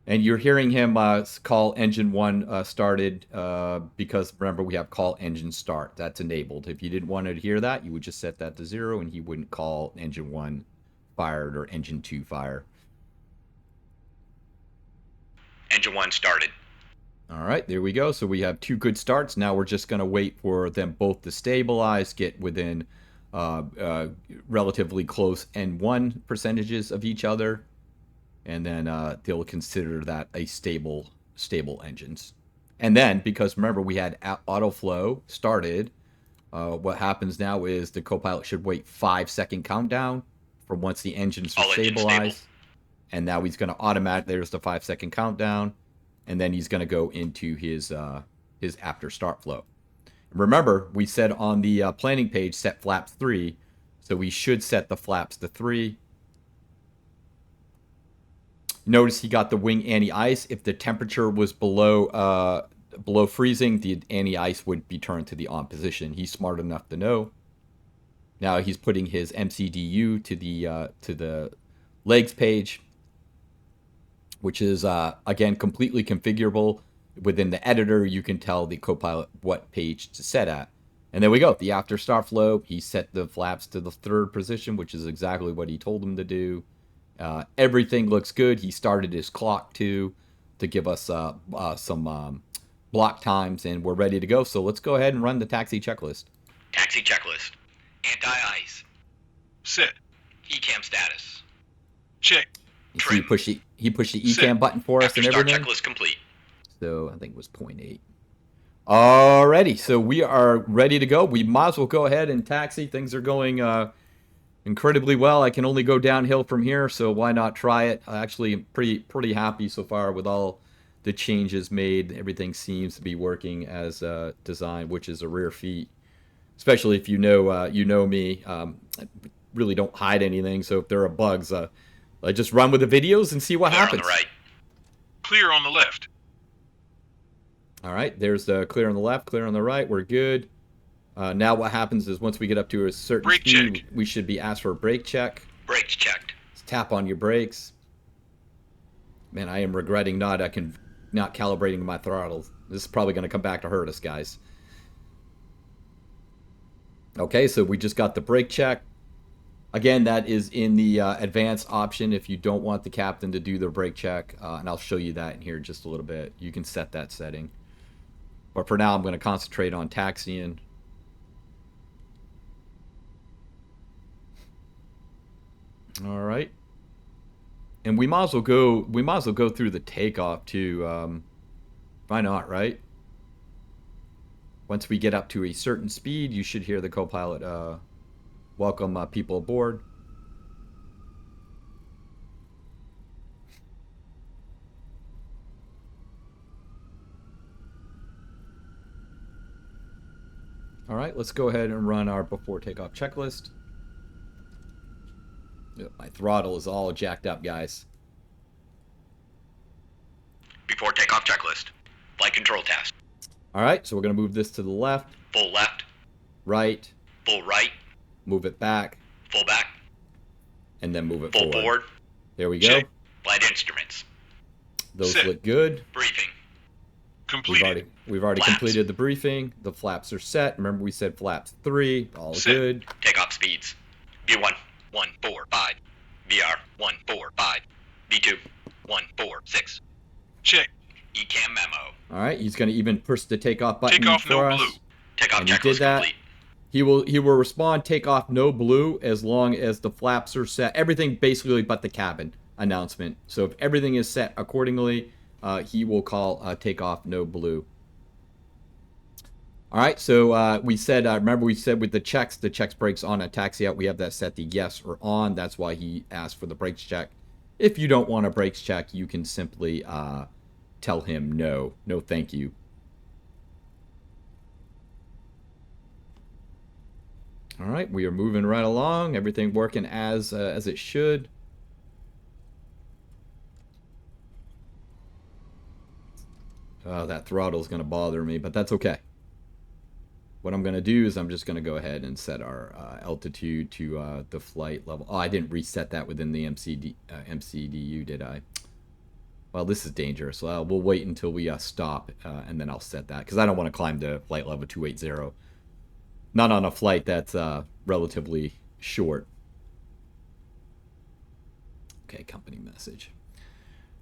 And you're hearing him call engine 1 started because, remember, we have call engine start. That's enabled. If you didn't want to hear that, you would just set that to 0 and he wouldn't call engine 1 fired or engine 2 fire. Engine 1 started. All right, there we go. So we have 2 good starts. Now we're just going to wait for them both to stabilize, get within relatively close N1 percentages of each other, and then they'll consider that a stable engines. And then, because remember we had autoflow started, what happens now is the copilot should wait 5-second countdown from once the engines are stabilized. And now he's going to there's the 5-second countdown, and then he's going to go into his after start flow. Remember, we said on the planning page set flaps 3, so we should set the flaps to 3. Notice he got the wing anti-ice. If the temperature was below freezing, the anti-ice would be turned to the on position. He's smart enough to know. Now he's putting his MCDU to the legs page, which is again completely configurable. Within the editor, you can tell the copilot what page to set at. And there we go. The after start flow, he set the flaps to the 3rd position, which is exactly what he told him to do. Everything looks good. He started his clock to give us some block times, and we're ready to go. So let's go ahead and run the taxi checklist. Taxi checklist. Anti-ice. Set. ECAM status. Check. You see, he pushed the Set. ECAM button for us After and start everything. checklist complete. So I think it was 0.8. Alrighty, so we are ready to go. We might as well go ahead and taxi. Things are going incredibly well. I can only go downhill from here, so why not try it? I actually am pretty happy so far with all the changes made. Everything seems to be working as designed, which is a rare feat. Especially if you know me. I really don't hide anything, so if there are bugs, I just run with the videos and see what Clear happens. on the right. Clear on the left. All right, there's the clear on the left, clear on the right. We're good. Now what happens is once we get up to a certain Brake speed, check. we should be asked for a brake check. Brakes checked. Just tap on your brakes. Man, I am regretting not calibrating my throttles. This is probably going to come back to hurt us, guys. Okay, so we just got the brake check. Again, that is in the advanced option if you don't want the captain to do the brake check. And I'll show you that in here in just a little bit. You can set that setting. But for now, I'm going to concentrate on taxiing. All right. And we might as well go through the takeoff too. Why not, right? Once we get up to a certain speed, you should hear the copilot welcome people aboard. All right, let's go ahead and run our before takeoff checklist. Yep, my throttle is all jacked up, guys. Before takeoff checklist. Flight control task. All right, so we're going to move this to the left, Full left. right, Full right. move it back, Full back. and then move it Full forward. forward. There we go. Check. Flight instruments. Those Set. look good. Briefing. Completed. We've already Flaps. completed the briefing. The flaps are set. Remember we said flaps 3. All Set. good. Takeoff speeds. V1, 145. VR, 145. V2, 146. Check. ECAM memo. All right, he's going to even push the takeoff button Takeoff for no us. blue. Takeoff And he checklist did that. complete. He will respond takeoff no blue as long as the flaps are set. Everything basically but the cabin announcement. So if everything is set accordingly, he will call takeoff no blue. All right, so we said, remember we said with the checks brakes on at taxi out, we have that set to yes or on. That's why he asked for the brakes check. If you don't want a brakes check, you can simply tell him no thank you. All right, we are moving right along. Everything working as it should. That throttle is going to bother me, but that's okay. What I'm going to do is I'm just going to go ahead and set our altitude to the flight level. Oh, I didn't reset that within the MCDU, did I? Well, this is dangerous. We'll wait until we stop, and then I'll set that, because I don't want to climb to flight level 280. Not on a flight that's relatively short. Okay, company message.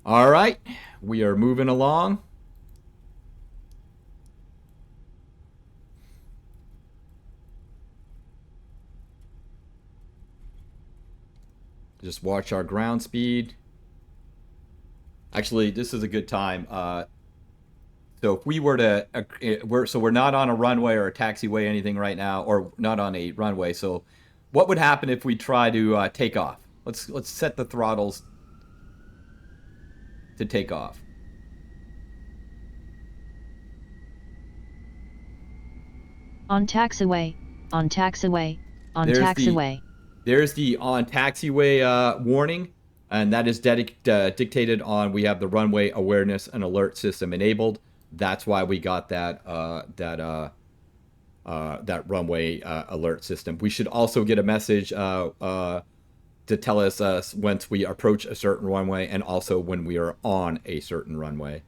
All right, we are moving along. Just watch our ground speed. Actually, this is a good time. So if we were to, we're not on a runway or a taxiway, anything right now, or not on a runway. So what would happen if we try to take off? Let's set the throttles to take off. On taxiway, on taxiway, on taxiway. There's the on taxiway warning, and that is dictated on. We have the runway awareness and alert system enabled. That's why we got that runway alert system. We should also get a message to tell us once we approach a certain runway, and also when we are on a certain runway.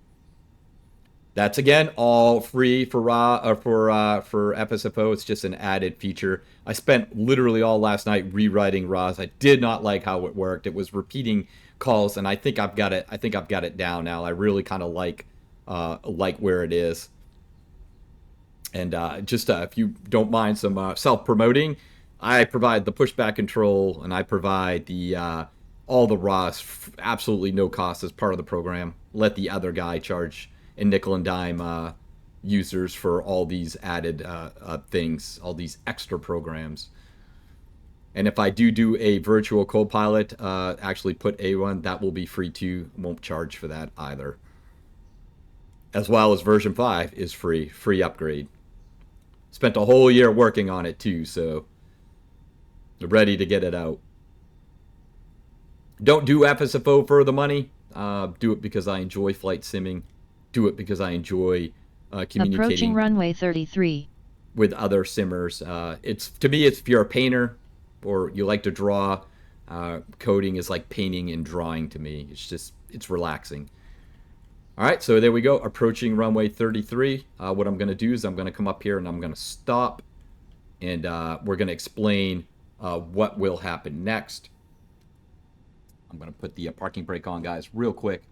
That's, again, all free for FSFO. It's just an added feature. I spent literally all last night rewriting RAWs. I did not like how it worked. It was repeating calls, and I think I've got it down now. I really kind of like where it is. And just if you don't mind some self-promoting, I provide the pushback control, and I provide the all the RAWs absolutely no cost as part of the program. Let the other guy charge and nickel and dime users for all these added things, all these extra programs. And if I do a virtual copilot, actually put A1, that will be free too. Won't charge for that either. As well as version 5 is free upgrade. Spent a whole year working on it too, so ready to get it out. Don't do FSFO for the money. Do it because I enjoy flight simming. Do it because I enjoy communicating. Approaching runway 33. With other simmers. It's, to me, it's if you're a painter or you like to draw, coding is like painting and drawing to me. It's relaxing. All right, so there we go. Approaching runway 33. What I'm going to do is I'm going to come up here and I'm going to stop, and we're going to explain what will happen next. I'm going to put the parking brake on, guys, real quick,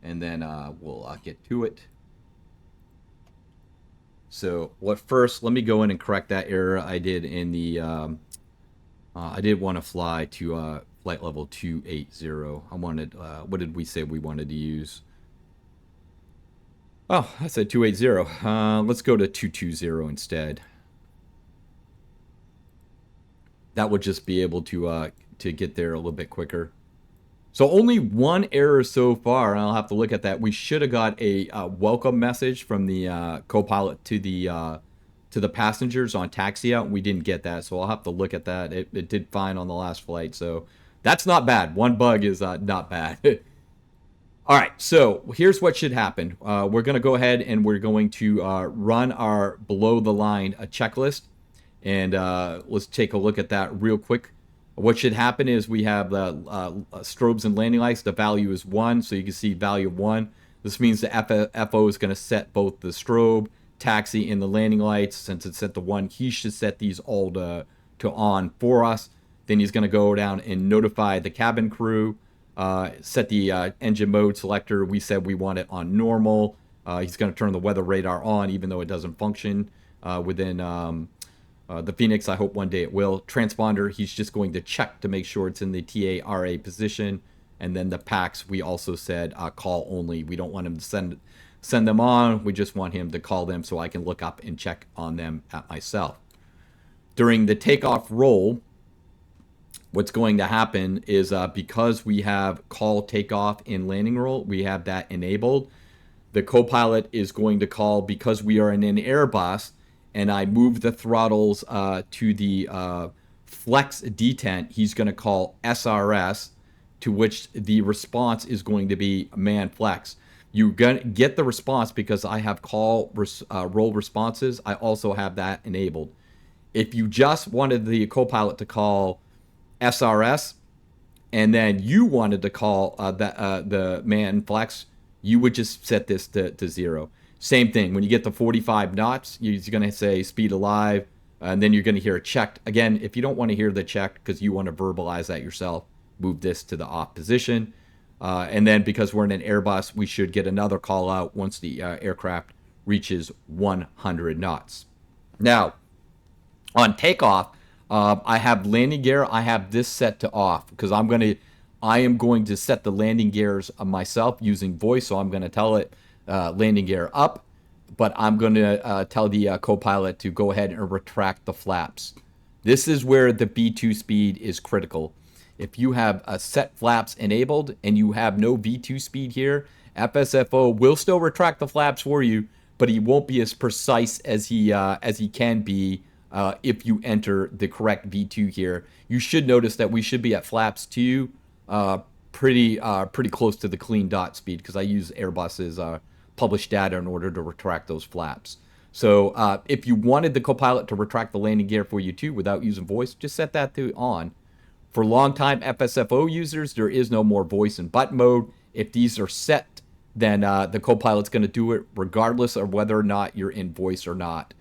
and then we'll get to it. So first, let me go in and correct that error I did in the, I did want to fly to flight level 280. I wanted, what did we say we wanted to use? Oh, I said 280. Let's go to 220 instead. That would just be able to get there a little bit quicker. So only one error so far, and I'll have to look at that. We should have got a welcome message from the copilot to the passengers on taxi out. We didn't get that, so I'll have to look at that. It did fine on the last flight, so that's not bad. One bug is not bad. All right, so here's what should happen. We're going to go ahead and we're going to run our below the line checklist, and let's take a look at that real quick. What should happen is we have the strobes and landing lights. The value is 1, so you can see value 1. This means the FO is going to set both the strobe, taxi, and the landing lights. Since it's set to 1, he should set these all to on for us. Then he's going to go down and notify the cabin crew, set the engine mode selector. We said we want it on normal. He's going to turn the weather radar on, even though it doesn't function within the Fenix. I hope one day it will. Transponder, he's just going to check to make sure it's in the TARA position. And then the packs, we also said call only. We don't want him to send them on. We just want him to call them so I can look up and check on them at myself. During the takeoff roll, what's going to happen is because we have call takeoff and landing roll, we have that enabled. The copilot is going to call, because we are in an Airbus and I move the throttles to the flex detent, he's going to call SRS, to which the response is going to be man flex. You're going to get the response because I have roll responses. I also have that enabled. If you just wanted the copilot to call SRS and then you wanted to call the man flex, you would just set this to 0. Same thing. When you get to 45 knots, you're going to say speed alive, and then you're going to hear a checked. Again, if you don't want to hear the checked because you want to verbalize that yourself, move this to the off position. And then because we're in an Airbus, we should get another call out once the aircraft reaches 100 knots. Now, on takeoff, I have landing gear. I have this set to off because I am going to set the landing gears myself using voice. So I'm going to tell it landing gear up, but I'm going to tell the copilot to go ahead and retract the flaps. This is where the V2 speed is critical. If you have set flaps enabled and you have no V2 speed here, FSFO will still retract the flaps for you, but he won't be as precise as he can be if you enter the correct V2 here. You should notice that we should be at flaps 2, pretty close to the clean dot speed because I use Airbus's published data in order to retract those flaps. So if you wanted the copilot to retract the landing gear for you too without using voice, just set that to on. For long-time FSFO users, there is no more voice and button mode. If these are set, then the copilot's going to do it regardless of whether or not you're in voice or not.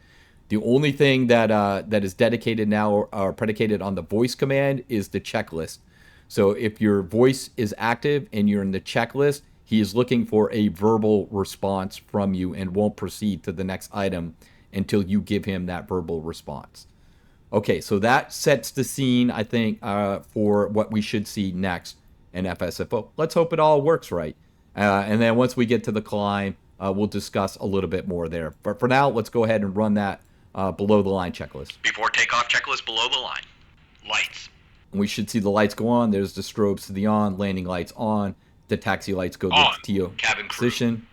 The only thing that is dedicated now or predicated on the voice command is the checklist. So if your voice is active and you're in the checklist, he is looking for a verbal response from you and won't proceed to the next item until you give him that verbal response. Okay, so that sets the scene, I think, for what we should see next in FSFO. Let's hope it all works right. And then once we get to the climb, we'll discuss a little bit more there. But for now, let's go ahead and run that below the line checklist. Before takeoff checklist below the line. Lights. And we should see the lights go on. There's the strobes to the on, landing lights on. The taxi lights go to On. the TO Cabin crew. position.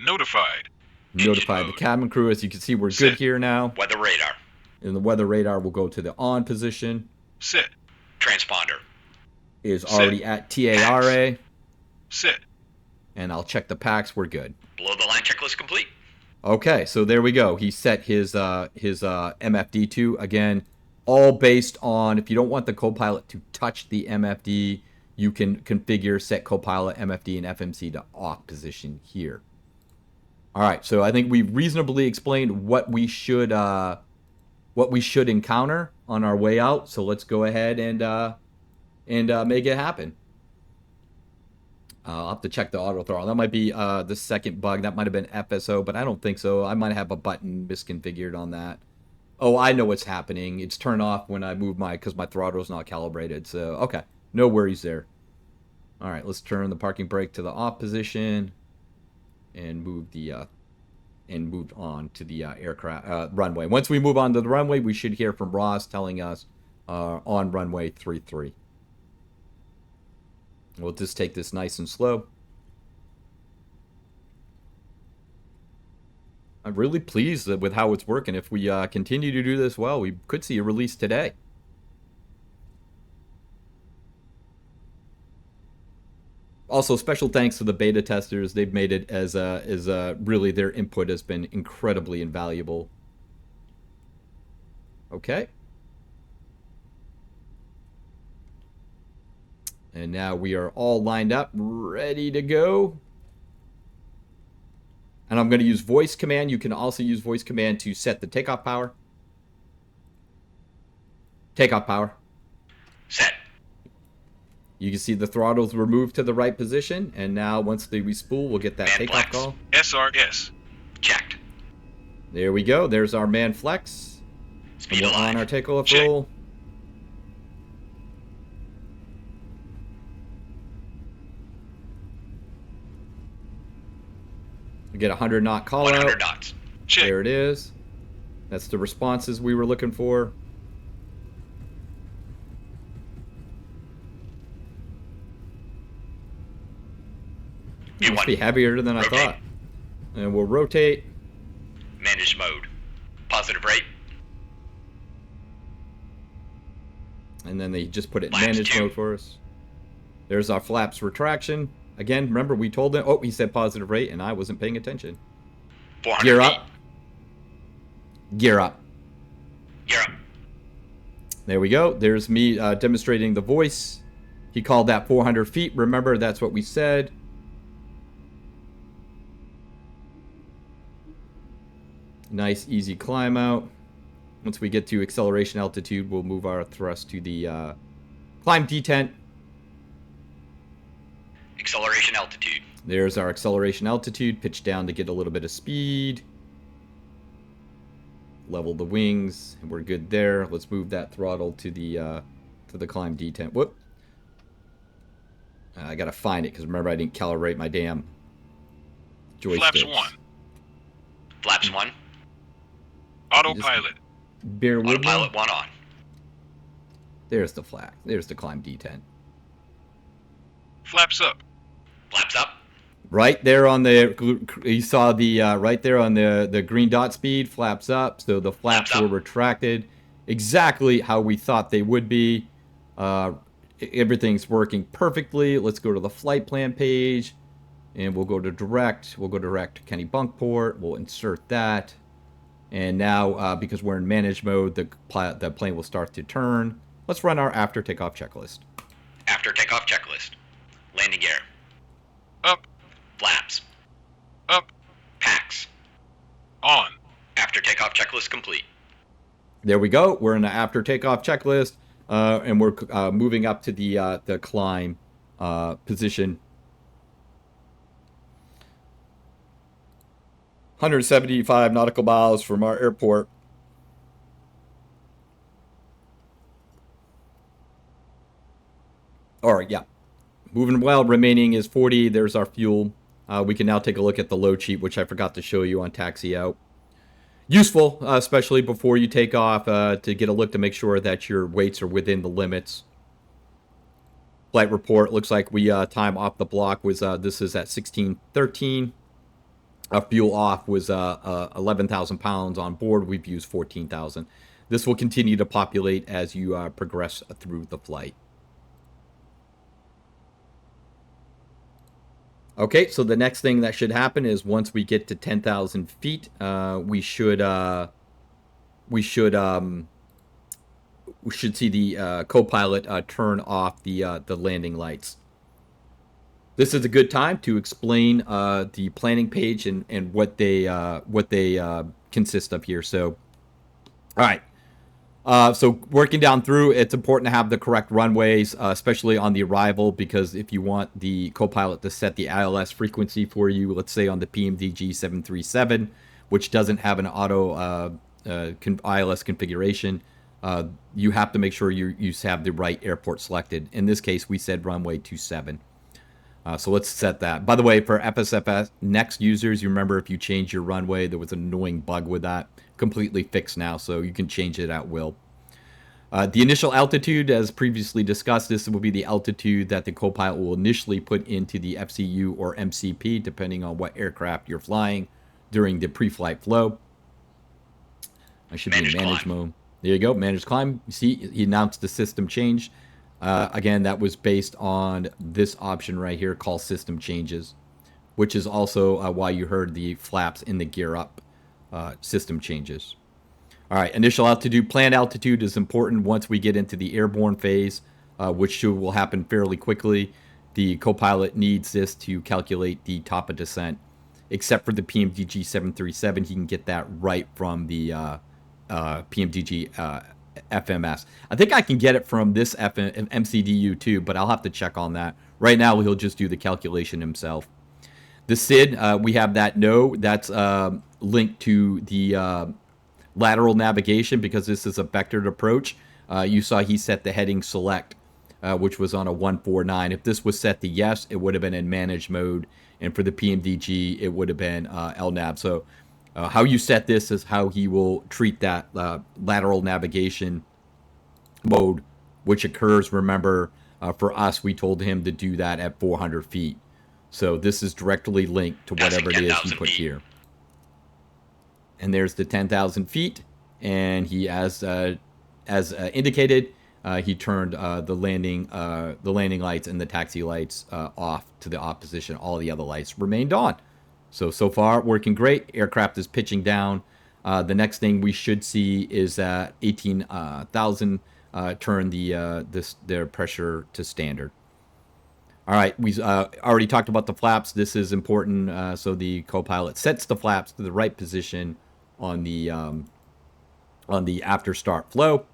Notified. Notify the mode. cabin crew. As you can see, we're Set. good here now. Weather radar. And the weather radar will go to the on position. Set. Transponder. Is Set. already at TARA. Set. And I'll check the packs. We're good. Below the line checklist complete. Okay, so there we go. He set his MFD2 again, all based on if you don't want the copilot to touch the MFD, you can configure set copilot MFD and FMC to off position here. All right, so I think we've reasonably explained what we should encounter on our way out. So let's go ahead and make it happen. I'll have to check the auto throttle. That might be the second bug. That might have been FSO, but I don't think so. I might have a button misconfigured on that. Oh, I know what's happening. It's turned off when I move because my throttle's not calibrated. So, okay. No worries there. All right, let's turn the parking brake to the off position and move on to the aircraft runway. Once we move on to the runway, we should hear from Ross telling us on runway 33. We'll just take this nice and slow. I'm really pleased with how it's working. If we continue to do this well, we could see a release today. Also, special thanks to the beta testers. They've made it as really their input has been incredibly invaluable. Okay. And now we are all lined up, ready to go. And I'm going to use voice command. You can also use voice command to set the takeoff power. Takeoff power. Set. You can see the throttles were moved to the right position. And now once they respool, we'll get that Man takeoff flex. call. SRS. Checked. There we go. There's our man flex. Speed And we're alive. on our takeoff Check. roll. We get a 100 knot call 100 out. knots. Check. There it is. That's the responses we were looking for. It must be heavier than I Rotate. thought. And we'll rotate. Manage mode. Positive rate. And then they just put it in Flaps manage 2. mode for us. There's our flaps retraction. Again, remember we told them, oh, he said positive rate, and I wasn't paying attention. 400 Gear feet. up. Gear up. Gear up. There we go. There's me demonstrating the voice. He called that 400 feet. Remember, that's what we said. Nice, easy climb out. Once we get to acceleration altitude, we'll move our thrust to the climb detent. Acceleration altitude. There's our acceleration altitude. Pitch down to get a little bit of speed. Level the wings, and we're good there. Let's move that throttle to the climb detent. Whoop! I gotta find it because remember I didn't calibrate my damn joysticks. Flaps 1. Flaps 1. Autopilot. Bear with me. Autopilot 1 on. There's the flag. There's the climb detent. Flaps up. Flaps up. Right there on the, you saw the, right there on the green dot speed, flaps up. So the flaps Flaps were up. retracted exactly how we thought they would be. Everything's working perfectly. Let's go to the flight plan page and we'll go to direct. We'll go direct to Kenny Bunkport. We'll insert that. And now, because we're in manage mode, the plane will start to turn. Let's run our after takeoff checklist. After takeoff checklist. Landing gear. Up. Flaps. Up. Packs. On. After takeoff checklist complete. There we go. We're in the after takeoff checklist, and we're moving up to the climb position. 175 nautical miles from our airport. All right, yeah. Moving well. Remaining is 40. There's our fuel. We can now take a look at the load sheet, which I forgot to show you on taxi out. Useful, especially before you take off, to get a look to make sure that your weights are within the limits. Flight report looks like we time off the block was this is at 1613. Fuel off was 11,000 pounds on board. We've used 14,000. This will continue to populate as you progress through the flight. Okay, so the next thing that should happen is once we get to 10,000 feet, we should see the copilot turn off the landing lights. This is a good time to explain the planning page and what they consist of here. So, all right. So working down through, it's important to have the correct runways, especially on the arrival, because if you want the copilot to set the ILS frequency for you, let's say on the PMDG 737, which doesn't have an auto ILS configuration, you have to make sure you have the right airport selected. In this case, we said runway 27. So let's set that. By the way, for FSFS next users, you remember if you change your runway, there was an annoying bug with that. Completely fixed now, so you can change it at will. The initial altitude, as previously discussed, this will be the altitude that the copilot will initially put into the FCU or MCP, depending on what aircraft you're flying during the pre-flight flow. I should be in manage mode. There you go, manage climb. You see, he announced the system change. Again, that was based on this option right here called system changes, which is also why you heard the flaps in the gear up system changes. All right, initial altitude. Planned altitude is important once we get into the airborne phase, which will happen fairly quickly. The copilot needs this to calculate the top of descent. Except for the PMDG 737, he can get that right from the PMDG FMS. I think I can get it from this MCDU too, but I'll have to check on that. Right now, he'll just do the calculation himself. The SID, we have that no. That's linked to the lateral navigation because this is a vectored approach. You saw he set the heading select, which was on a 149. If this was set to yes, it would have been in manage mode. And for the PMDG, it would have been LNAV. So how you set this is how he will treat that lateral navigation mode, which occurs, remember, for us, we told him to do that at 400 feet. So this is directly linked to whatever it is you put here. And there's the 10,000 feet. And he, as indicated, he turned the landing lights and the taxi lights off to the off position. All the other lights remained on. So far, working great. Aircraft is pitching down. The next thing we should see is 18,000 turn their pressure to standard. All right, we already talked about the flaps. This is important. So the copilot sets the flaps to the right position on the after start flow.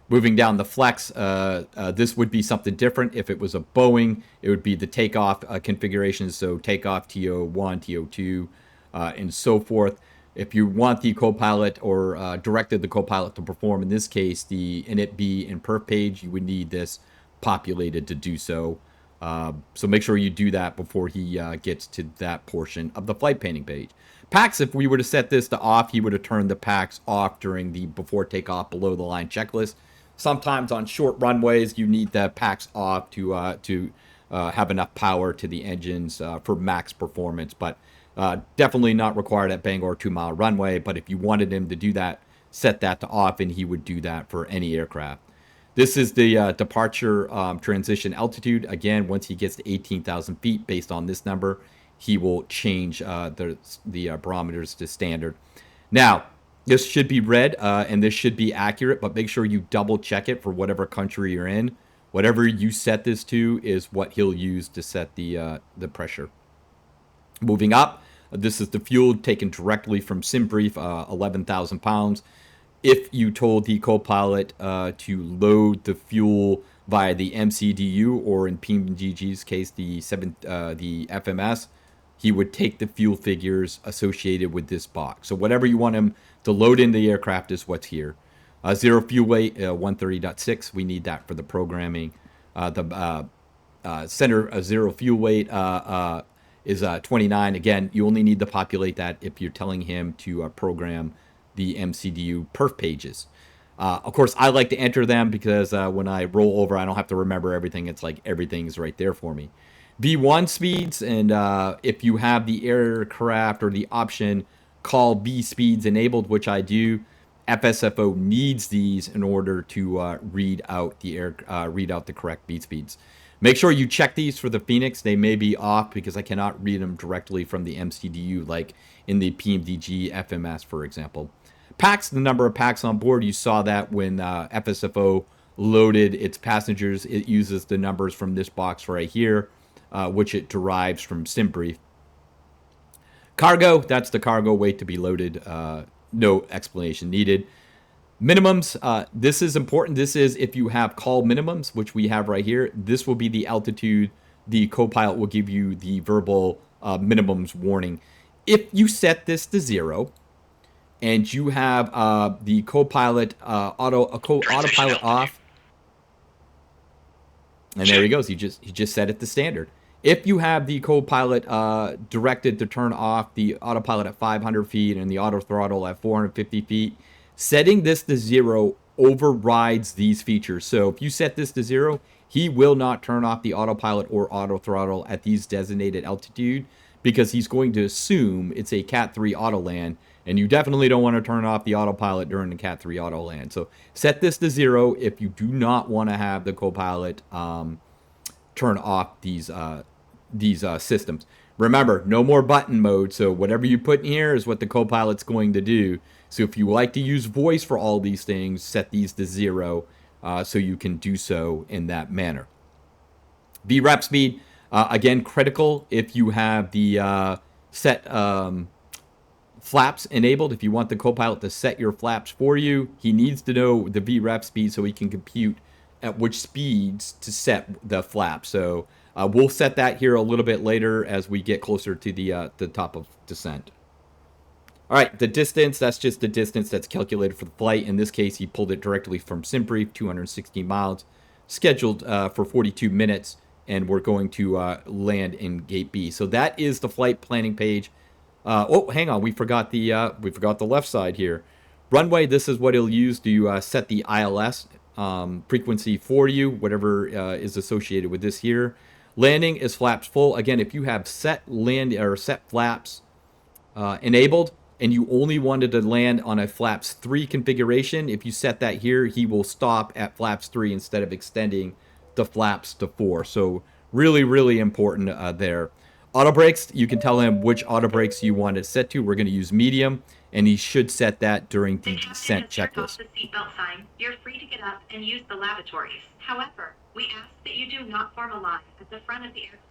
Moving down the flex, this would be something different. If it was a Boeing, it would be the takeoff configurations. So takeoff, TO1, TO2, and so forth. If you want the copilot or directed the copilot to perform, in this case, the init-B and perf page, you would need this populated to do so. So make sure you do that before he gets to that portion of the flight planning page. PAX, if we were to set this to off, he would have turned the PAX off during the before takeoff below the line checklist. Sometimes on short runways, you need the PAX off to have enough power to the engines for max performance, but definitely not required at Bangor 2-mile runway. But if you wanted him to do that, set that to off, and he would do that for any aircraft. This is the departure transition altitude. Again, once he gets to 18,000 feet, based on this number, he will change the barometers to standard. Now, this should be read and this should be accurate, but make sure you double check it for whatever country you're in. Whatever you set this to is what he'll use to set the pressure. Moving up, this is the fuel taken directly from SimBrief, 11,000 pounds. If you told the copilot to load the fuel via the MCDU, or in PMGG's case, the FMS, he would take the fuel figures associated with this box. So whatever you want him to load in the aircraft is what's here. Zero fuel weight, 130.6. We need that for the programming. The center zero fuel weight is 29. Again, you only need to populate that if you're telling him to program the MCDU perf pages. Of course, I like to enter them because when I roll over, I don't have to remember everything. It's like everything's right there for me. V1 speeds, and if you have the aircraft or the option call V speeds enabled, which I do, FSFO needs these in order to read out the correct V speeds. Make sure you check these for the Fenix. They may be off because I cannot read them directly from the MCDU, like in the PMDG FMS, for example. PAX, the number of PAX on board, you saw that when FSFO loaded its passengers. It uses the numbers from this box right here, which it derives from SimBrief. Cargo, that's the cargo weight to be loaded. No explanation needed. Minimums, this is important. This is if you have call minimums, which we have right here. This will be the altitude. The copilot will give you the verbal minimums warning. If you set this to 0 and you have the copilot autopilot off, and there he goes. He just set it to standard. If you have the copilot directed to turn off the autopilot at 500 feet and the auto throttle at 450 feet, setting this to 0 overrides these features. So if you set this to 0, he will not turn off the autopilot or auto throttle at these designated altitude because he's going to assume it's a Cat 3 auto land, and you definitely don't want to turn off the autopilot during the Cat 3 auto land. So set this to 0 if you do not want to have the copilot turn off these systems. Remember, no more button mode, so whatever you put in here is what the copilot's going to do. So if you like to use voice for all these things, set these to 0 so you can do so in that manner. VREP speed, again, critical if you have the set flaps enabled. If you want the copilot to set your flaps for you, he needs to know the VREP speed so he can compute at which speeds to set the flaps. So we'll set that here a little bit later as we get closer to the top of descent. All right, the distance, that's just the distance that's calculated for the flight. In this case, he pulled it directly from SimBrief, 216 miles, scheduled for 42 minutes, and we're going to land in Gate B. So that is the flight planning page. Oh, hang on, we forgot the left side here. Runway, this is what he'll use to set the ILS frequency for you, whatever is associated with this here. Landing is flaps full. Again, if you have set land or set flaps enabled, and you only wanted to land on a flaps 3 configuration, if you set that here, he will stop at flaps 3 instead of extending the flaps to 4. So really, really important there. Auto brakes, you can tell him which auto brakes you want it set to. We're going to use medium, and he should set that during the descent checklist. The seatbelt sign. You're free to get up and use the lavatories. However, we ask that you do not form a line at the front of the aircraft.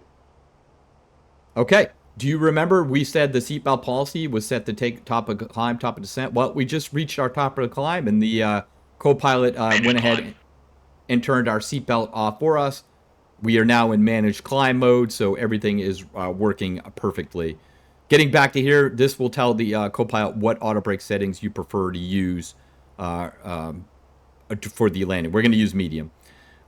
Okay. Do you remember we said the seatbelt policy was set to take top of climb, top of descent? Well, we just reached our top of the climb, and the co-pilot went ahead and turned our seatbelt off for us. We are now in managed climb mode, so everything is working perfectly. Getting back to here, this will tell the co-pilot what auto brake settings you prefer to use for the landing. We're going to use medium.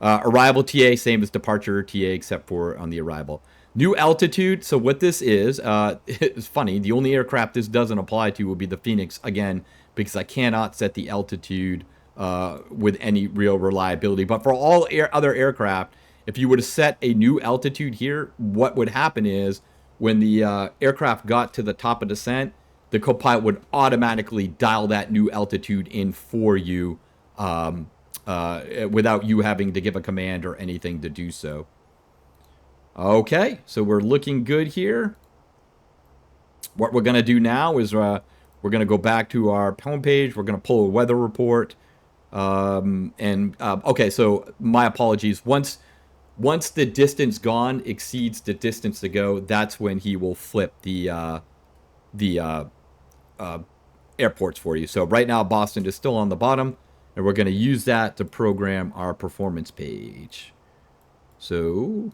Arrival TA, same as departure TA, except for on the arrival. New altitude. So what this is, it's funny. The only aircraft this doesn't apply to will be the Fenix, again, because I cannot set the altitude with any real reliability. But for all other aircraft, if you were to set a new altitude here, what would happen is when the aircraft got to the top of descent, the co-pilot would automatically dial that new altitude in for you without you having to give a command or anything to do so. Okay, so we're looking good here. What we're going to do now is we're going to go back to our homepage. We're going to pull a weather report. Okay, so my apologies. Once the distance gone exceeds the distance to go, that's when he will flip the airports for you. So right now, Boston is still on the bottom, and we're going to use that to program our performance page. So,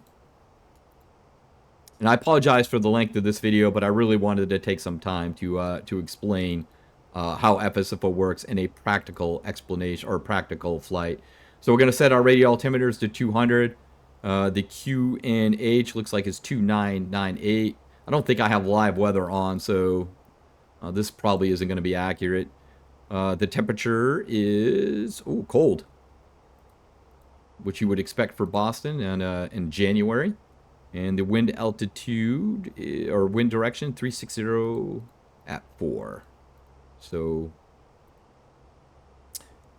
and I apologize for the length of this video, but I really wanted to take some time to explain how FSFO works in a practical explanation or practical flight. So we're going to set our radio altimeters to 200. The QNH looks like it's 2998. I don't think I have live weather on, so this probably isn't going to be accurate. The temperature is cold, which you would expect for Boston and in January. And the wind altitude or wind direction 360 at 4. So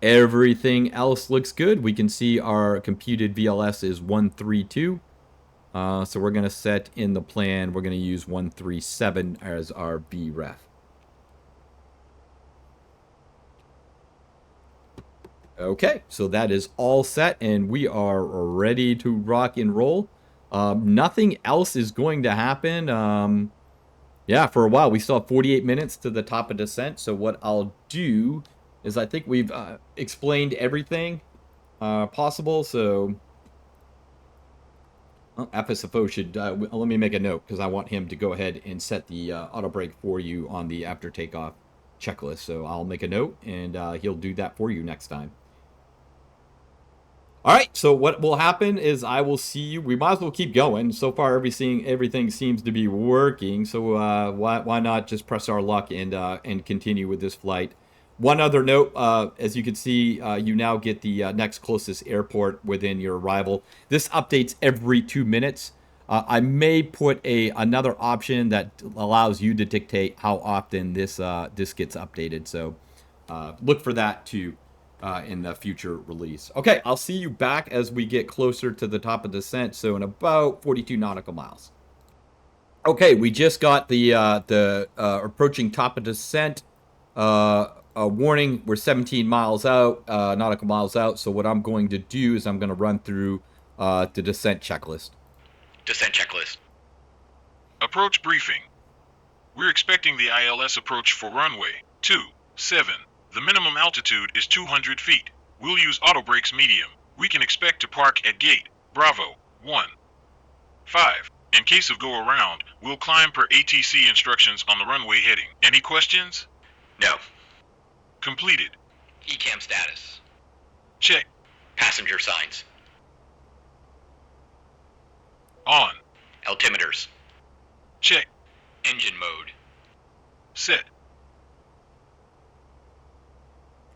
everything else looks good. We can see our computed VLS is 132. So we're going to set in the plan, we're going to use 137 as our VREF. Okay, so that is all set, and we are ready to rock and roll. Nothing else is going to happen. Yeah, for a while. We still have 48 minutes to the top of descent. So what I'll do is I think we've explained everything possible. So FSFO should, let me make a note because I want him to go ahead and set the auto brake for you on the after takeoff checklist. So I'll make a note and he'll do that for you next time. All right, so what will happen is I will see you. We might as well keep going. So far, everything seems to be working. So why not just press our luck and continue with this flight? One other note, as you can see, you now get the next closest airport within your arrival. This updates every 2 minutes. I may put another option that allows you to dictate how often this gets updated. So look for that too. In the future release. Okay, I'll see you back as we get closer to the top of descent, so in about 42 nautical miles. Okay, we just got the approaching top of descent a warning. We're 17 miles out, nautical miles out, so what I'm going to do is I'm going to run through the descent checklist. Descent checklist. Approach briefing. We're expecting the ILS approach for runway 27. The minimum altitude is 200 feet. We'll use auto brakes medium. We can expect to park at gate Bravo 1. 5. In case of go around, we'll climb per ATC instructions on the runway heading. Any questions? No. Completed. ECAM status. Check. Passenger signs. On. Altimeters. Check. Engine mode. Set.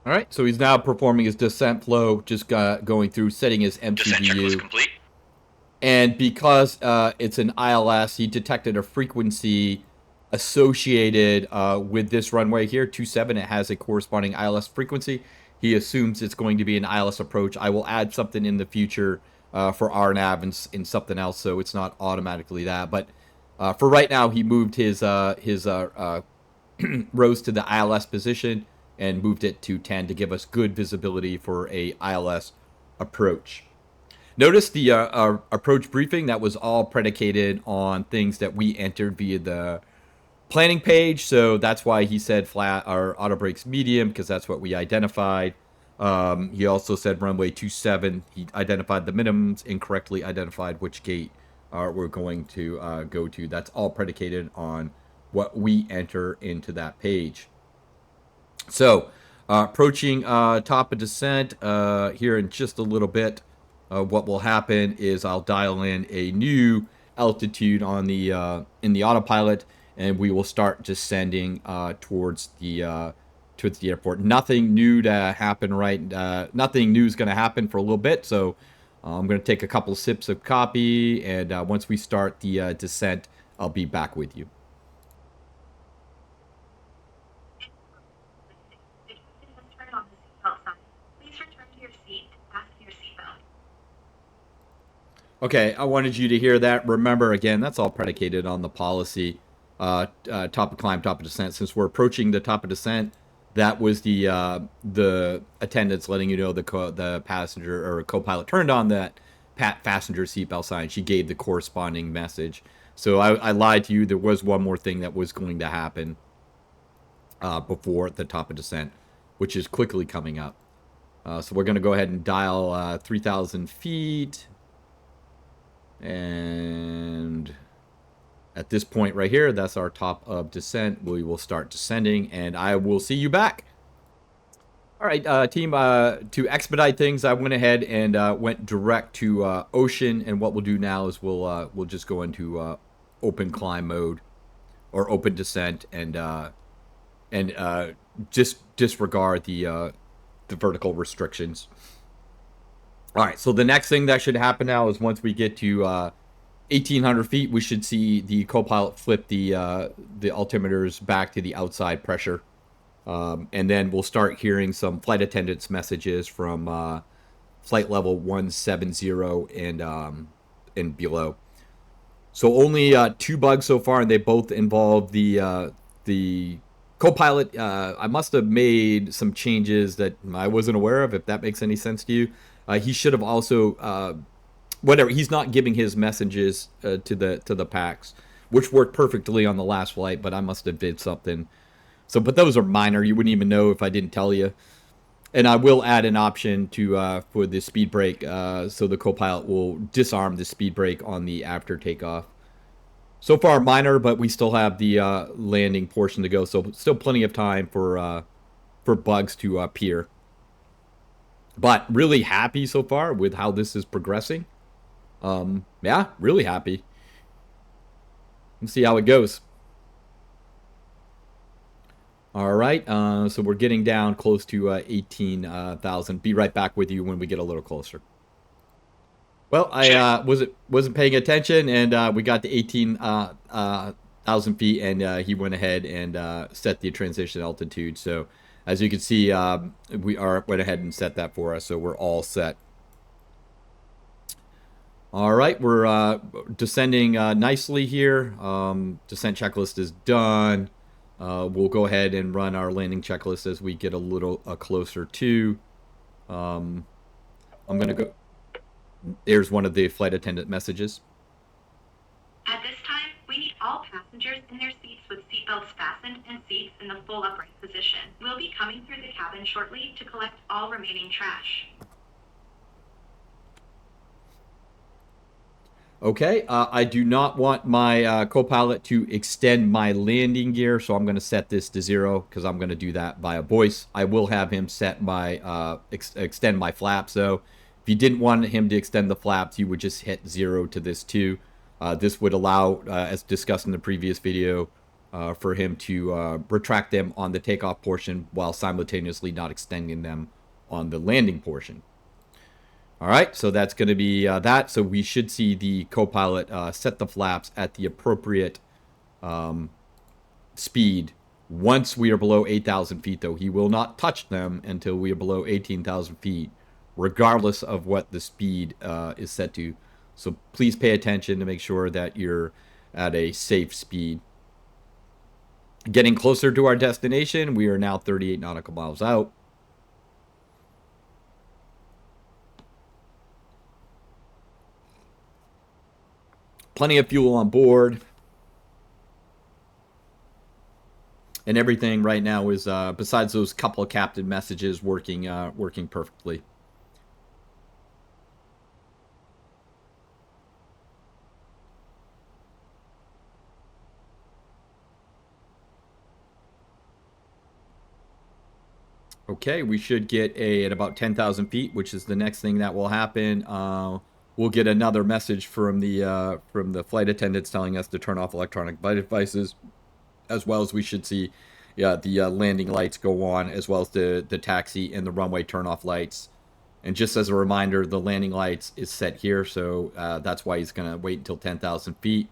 All right, so he's now performing his descent flow, just going through setting his Descent checklist MCDU. complete. And because it's an ILS, he detected a frequency associated with this runway here, 27. It has a corresponding ILS frequency. He assumes it's going to be an ILS approach. I will add something in the future for RNAV and something else, so it's not automatically that. But for right now, he moved his rose to the ILS position and moved it to 10 to give us good visibility for a ILS approach. Notice the approach briefing, that was all predicated on things that we entered via the planning page, so that's why he said flat or auto brakes medium, because that's what we identified. He also said runway 27. He identified the minimums, incorrectly identified which gate we're going to go to. That's all predicated on what we enter into that page. So approaching top of descent here in just a little bit. What will happen is I'll dial in a new altitude on the in the autopilot, and we will start descending towards the airport. Nothing new to happen, right? Nothing new is going to happen for a little bit, so I'm going to take a couple sips of coffee, and once we start the descent, I'll be back with you. The captain has turned on the seatbelt sign. Please return to your seat and fasten your seatbelt. Okay, I wanted you to hear that. Remember, again, that's all predicated on the policy. Top of climb, top of descent. Since we're approaching the top of descent, that was the attendants letting you know the passenger or co-pilot turned on that passenger seatbelt sign. She gave the corresponding message. So I lied to you. There was one more thing that was going to happen before the top of descent, which is quickly coming up. So we're going to go ahead and dial 3,000 feet. And at this point right here, that's our top of descent. We will start descending, and I will see you back. All right, team, to expedite things, I went ahead and went direct to ocean, and what we'll do now is we'll just go into open climb mode or open descent, and just disregard the vertical restrictions. All right, so the next thing that should happen now is once we get to 1,800 feet, we should see the co-pilot flip the altimeters back to the outside pressure. And then we'll start hearing some flight attendants messages from flight level 170 and below. So only 2 bugs so far, and they both involve the co-pilot. I must have made some changes that I wasn't aware of, if that makes any sense to you. He should have also, whatever, he's not giving his messages to the packs, which worked perfectly on the last flight, but I must have did something. So, but those are minor. You wouldn't even know if I didn't tell you. And I will add an option to for the speed brake, so the co-pilot will disarm the speed brake on the after takeoff. So far minor, but we still have the landing portion to go. So still plenty of time for bugs to appear. But really happy so far with how this is progressing. Yeah, really happy. Let's see how it goes. All right, so we're getting down close to 18,000. Be right back with you when we get a little closer. Well, I wasn't paying attention, and we got to 18,000 feet, and he went ahead and set the transition altitude. So as you can see, we went ahead and set that for us, so we're all set. All right, we're descending nicely here. Descent checklist is done. We'll go ahead and run our landing checklist as we get a little closer to. I'm going to go. There's one of the flight attendant messages. At this time, we need all passengers in their seats with seatbelts fastened and seats in the full upright position. We'll be coming through the cabin shortly to collect all remaining trash. Okay, I do not want my co-pilot to extend my landing gear, so I'm going to set this to 0 because I'm going to do that via voice. I will have him set my extend my flaps, though. If you didn't want him to extend the flaps, you would just hit 0 to this too. This would allow, as discussed in the previous video, for him to retract them on the takeoff portion while simultaneously not extending them on the landing portion. All right, so that's going to be that. So we should see the co-pilot set the flaps at the appropriate speed once we are below 8,000 feet, though. He will not touch them until we are below 18,000 feet, regardless of what the speed is set to. So please pay attention to make sure that you're at a safe speed. Getting closer to our destination, we are now 38 nautical miles out. Plenty of fuel on board. And everything right now is, besides those couple of captain messages, working perfectly. Okay, we should get at about 10,000 feet, which is the next thing that will happen. We'll get another message from the flight attendants telling us to turn off electronic devices, as well as we should see the landing lights go on, as well as the taxi and the runway turn-off lights. And just as a reminder, the landing lights is set here, so that's why he's going to wait until 10,000 feet.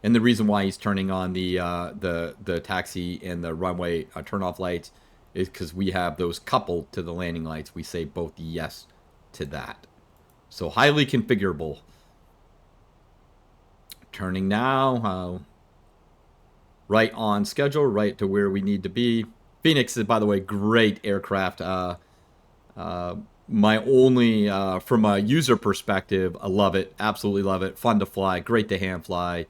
And the reason why he's turning on the taxi and the runway turn-off lights is because we have those coupled to the landing lights. We say both yes to that. So highly configurable. Turning now. Right on schedule, right to where we need to be. Fenix is, by the way, great aircraft. My only, from a user perspective, I love it. Absolutely love it. Fun to fly. Great to hand fly.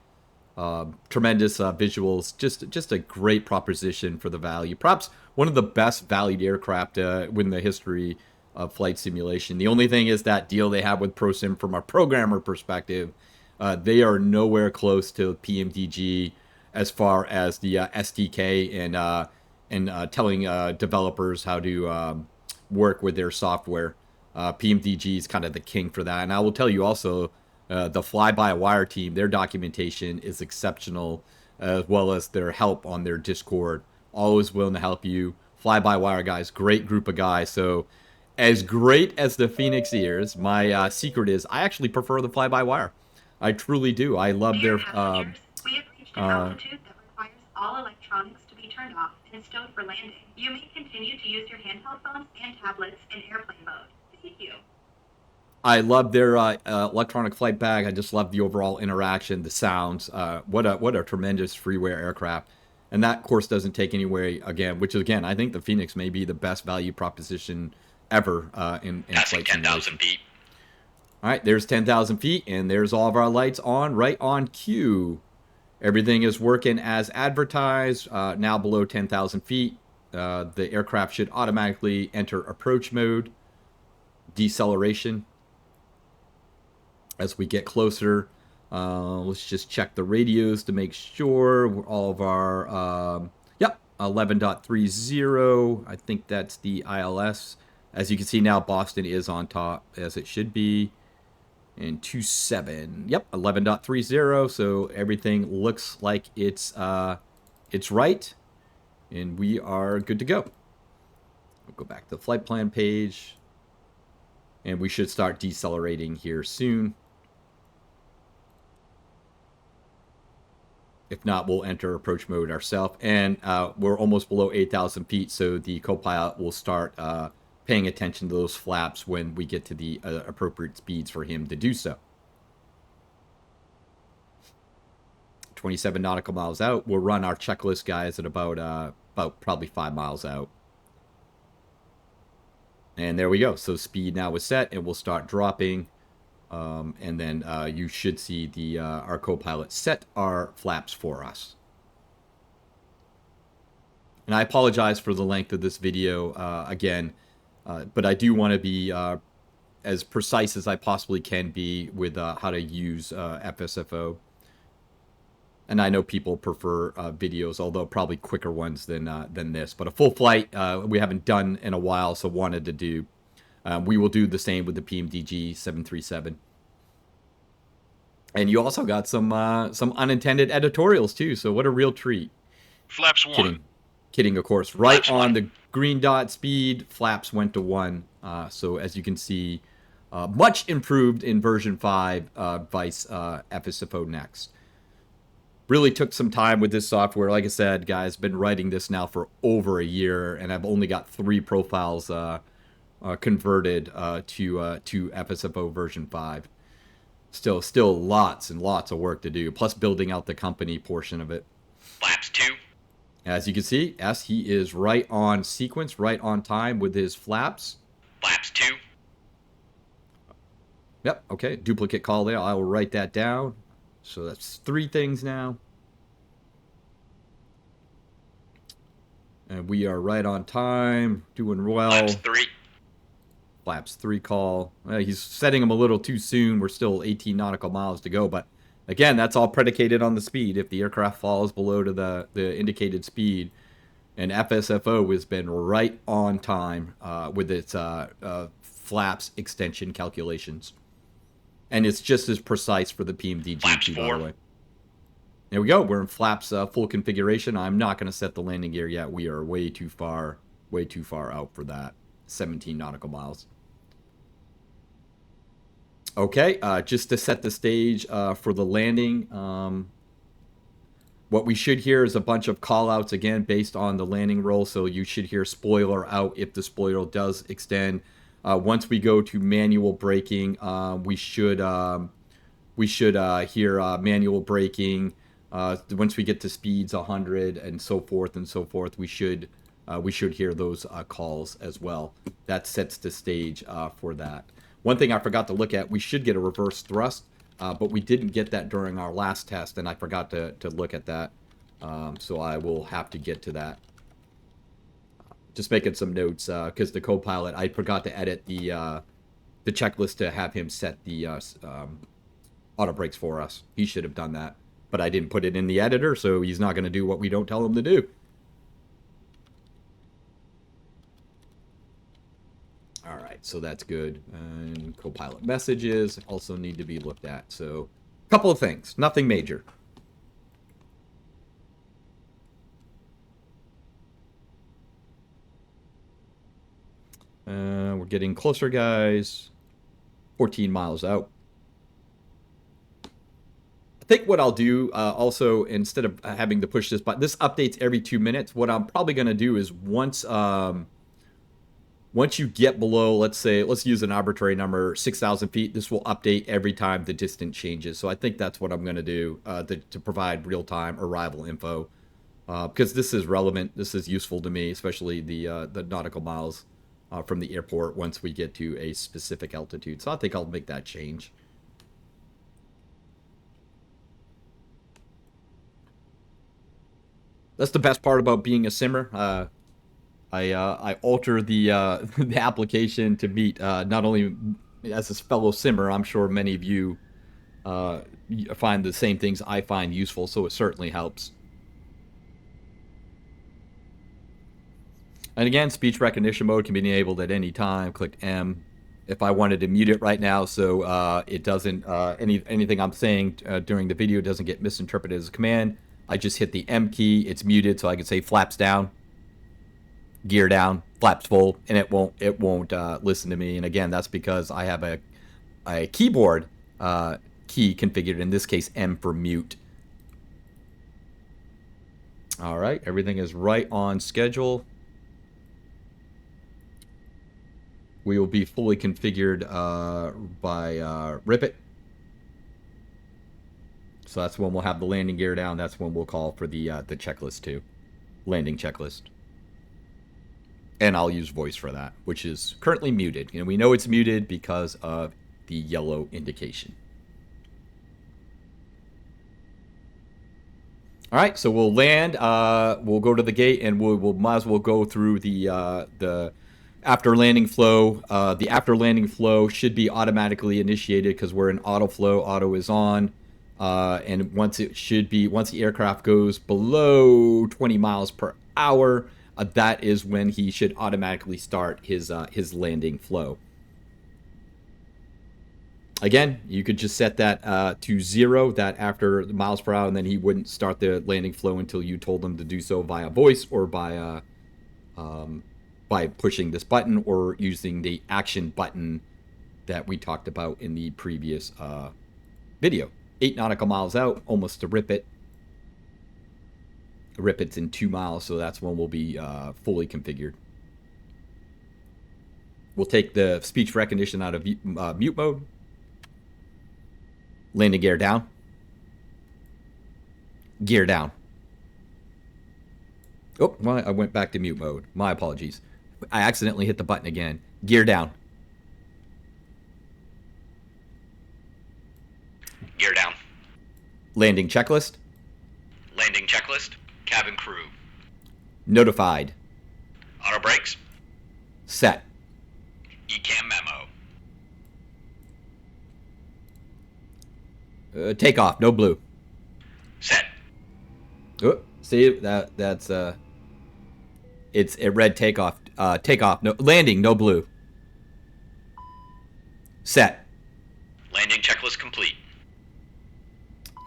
Tremendous visuals. Just a great proposition for the value. Perhaps one of the best valued aircraft in the history of flight simulation. The only thing is that deal they have with ProSim from a programmer perspective. They are nowhere close to PMDG as far as the SDK and telling developers how to work with their software. PMDG is kind of the king for that. And I will tell you also, the fly-by-wire team, their documentation is exceptional, as well as their help on their Discord. Always willing to help you. Fly-by-wire guys, great group of guys. So as great as the Fenix is, my secret is I actually prefer the fly-by-wire. I truly do. I love their... We have reached an altitude that requires all electronics to be turned off and stowed for landing. You may continue to use your handheld phones and tablets in airplane mode. Thank you. I love their electronic flight bag. I just love the overall interaction, the sounds. What a tremendous freeware aircraft. And that, of course, doesn't take any away, again, which, again, I think the Fenix may be the best value proposition ever in Passing flight 10,000 feet. All right, there's 10,000 feet, and there's all of our lights on, right on cue. Everything is working as advertised, now below 10,000 feet. The aircraft should automatically enter approach mode, deceleration. As we get closer, let's just check the radios to make sure all of our, 11.30. I think that's the ILS. As you can see now, Boston is on top, as it should be. And 27. Yep, 11.30. So everything looks like it's right, and we are good to go. We'll go back to the flight plan page, and we should start decelerating here soon. If not, we'll enter approach mode ourselves, and we're almost below 8,000 feet, so the copilot will start paying attention to those flaps when we get to the appropriate speeds for him to do so. 27 nautical miles out. We'll run our checklist, guys, at about probably 5 miles out. And there we go. So speed now is set, and we'll start dropping. And then you should see our copilot set our flaps for us. And I apologize for the length of this video again. But I do want to be as precise as I possibly can be with how to use FSFO. And I know people prefer videos, although probably quicker ones than this. But a full flight we haven't done in a while, so wanted to do. We will do the same with the PMDG 737. And you also got some unintended editorials too. So what a real treat. Flaps 1. Kidding, of course. Right Flaps on 1. the green dot speed, flaps went to 1. So as you can see, much improved in version 5 vice FSFO next. Really took some time with this software. Like I said, guys, been writing this now for over a year, and I've only got 3 profiles converted to FSFO version 5. Still lots and lots of work to do, plus building out the company portion of it. Flaps 2. As you can see, he is right on sequence, right on time with his flaps. Flaps 2. Yep, okay, duplicate call there. I will write that down. So that's 3 things now. And we are right on time, doing well. Flaps 3. Flaps 3 call. He's setting them a little too soon. We're still 18 nautical miles to go, but again, that's all predicated on the speed. If the aircraft falls below to the indicated speed, and FSFO has been right on time with its flaps extension calculations. And it's just as precise for the PMDG, by the way. There we go. We're in flaps full configuration. I'm not going to set the landing gear yet. We are way too far out for that. 17 nautical miles. Okay, just to set the stage for the landing, what we should hear is a bunch of call-outs, again, based on the landing roll. So you should hear spoiler out if the spoiler does extend. Once we go to manual braking, we should hear manual braking. Once we get to speeds 100 and so forth, we should hear those calls as well. That sets the stage for that. One thing I forgot to look at, we should get a reverse thrust, but we didn't get that during our last test, and I forgot to look at that. So I will have to get to that. Just making some notes, because the copilot, I forgot to edit the checklist to have him set the auto brakes for us. He should have done that, but I didn't put it in the editor, so he's not going to do what we don't tell him to do. All right, so that's good. And copilot messages also need to be looked at. So a couple of things, nothing major. We're getting closer, guys. 14 miles out. I think what I'll do also, instead of having to push this button, this updates every 2 minutes. What I'm probably going to do is once you get below, let's use an arbitrary number, 6,000 feet, this will update every time the distance changes. So I think that's what I'm going to do to provide real-time arrival info. Because this is relevant, this is useful to me, especially the nautical miles from the airport once we get to a specific altitude. So I think I'll make that change. That's the best part about being a simmer. I alter the the application to meet not only as a fellow simmer, I'm sure many of you find the same things I find useful, so it certainly helps. And again, speech recognition mode can be enabled at any time. Click M. If I wanted to mute it right now so it doesn't, anything I'm saying during the video doesn't get misinterpreted as a command, I just hit the M key, it's muted, so I can say flaps down, gear down, flaps full, and it won't listen to me. And again, that's because I have a keyboard key configured, in this case M for mute. All right, everything is right on schedule. We will be fully configured by Ripit. So that's when we'll have the landing gear down. That's when we'll call for the checklist too, landing checklist. And I'll use voice for that, which is currently muted. And we know it's muted because of the yellow indication. All right, so we'll land. We'll go to the gate, and we'll might as well go through the after landing flow. The after landing flow should be automatically initiated because we're in auto flow. Auto is on. And once the aircraft goes below 20 miles per hour, that is when he should automatically start his landing flow. Again, you could just set that to 0, that after the miles per hour, and then he wouldn't start the landing flow until you told him to do so via voice or by pushing this button or using the action button that we talked about in the previous video. 8 nautical miles out, almost to Ripit. rip it's in 2 miles, so that's when we'll be fully configured. We'll take the speech recognition out of mute mode. Landing gear down. Gear down. Oh, well, I went back to mute mode. My apologies. I accidentally hit the button again. Gear down. Gear down. Landing checklist. Landing checklist. Cabin crew. Notified. Auto brakes. Set. ECAM memo. Takeoff. No blue. Set. Oh, see that's it's a red takeoff. Takeoff. No landing. No blue. Set. Landing checklist complete.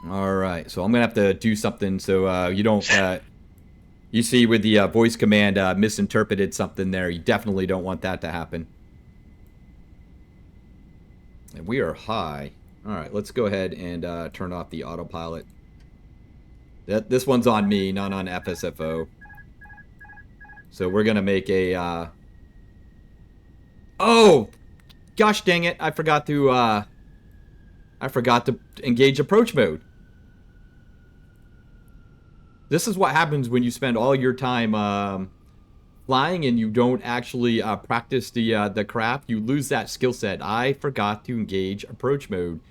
All right, so I'm gonna have to do something so you don't. You see, with the voice command, misinterpreted something there. You definitely don't want that to happen. And we are high. All right, let's go ahead and turn off the autopilot. This one's on me, not on FSFO. So we're gonna make a. Oh, gosh dang it! I forgot to engage approach mode. This is what happens when you spend all your time flying and you don't actually practice the craft. You lose that skill set. I forgot to engage approach mode.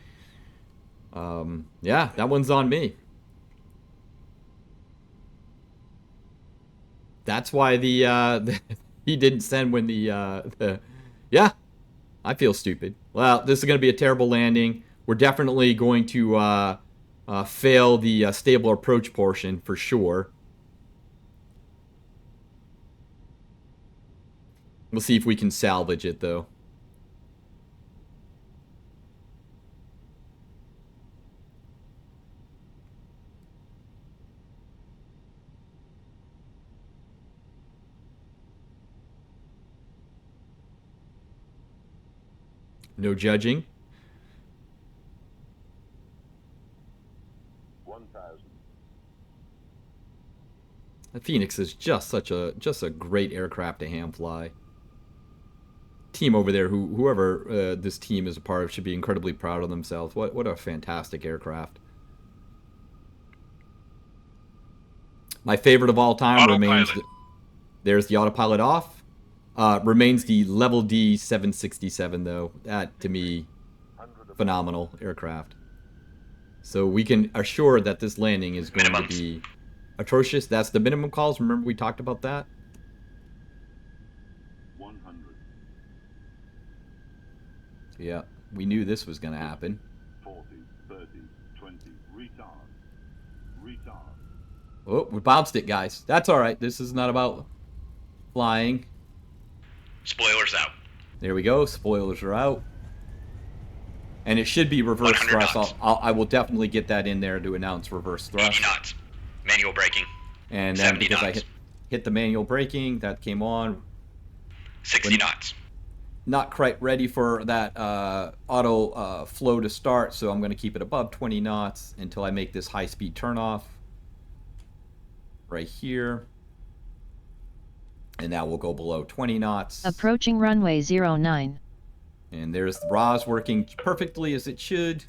Yeah, that one's on me. That's why he didn't send when the yeah. I feel stupid. Well, this is going to be a terrible landing. We're definitely going to fail the stable approach portion for sure. We'll see if we can salvage it, though. No judging. 1,000. The Fenix is just a great aircraft to hand fly. Team over there, whoever this team is a part of, should be incredibly proud of themselves. What a fantastic aircraft. My favorite of all time remains. There's the autopilot off. Remains the level D 767 though. That to me, phenomenal aircraft. So we can assure that this landing is going to be atrocious. That's the minimum calls. Remember we talked about that? 100. Yeah, we knew this was going to happen. 40, 30, 20, retard. Retard. Oh, we bounced it, guys. That's all right. This is not about flying. Spoilers out. There we go. Spoilers are out. And it should be reverse 100 thrust. knots. I will definitely get that in there to announce reverse thrust. 80 knots. Manual braking. And then 70 because knots. I hit the manual braking, that came on. 60 knots. Not quite ready for that auto flow to start, so I'm going to keep it above 20 knots until I make this high-speed turnoff. Right here. And now we'll go below 20 knots. Approaching runway 09. And there's the RAS working perfectly as it should.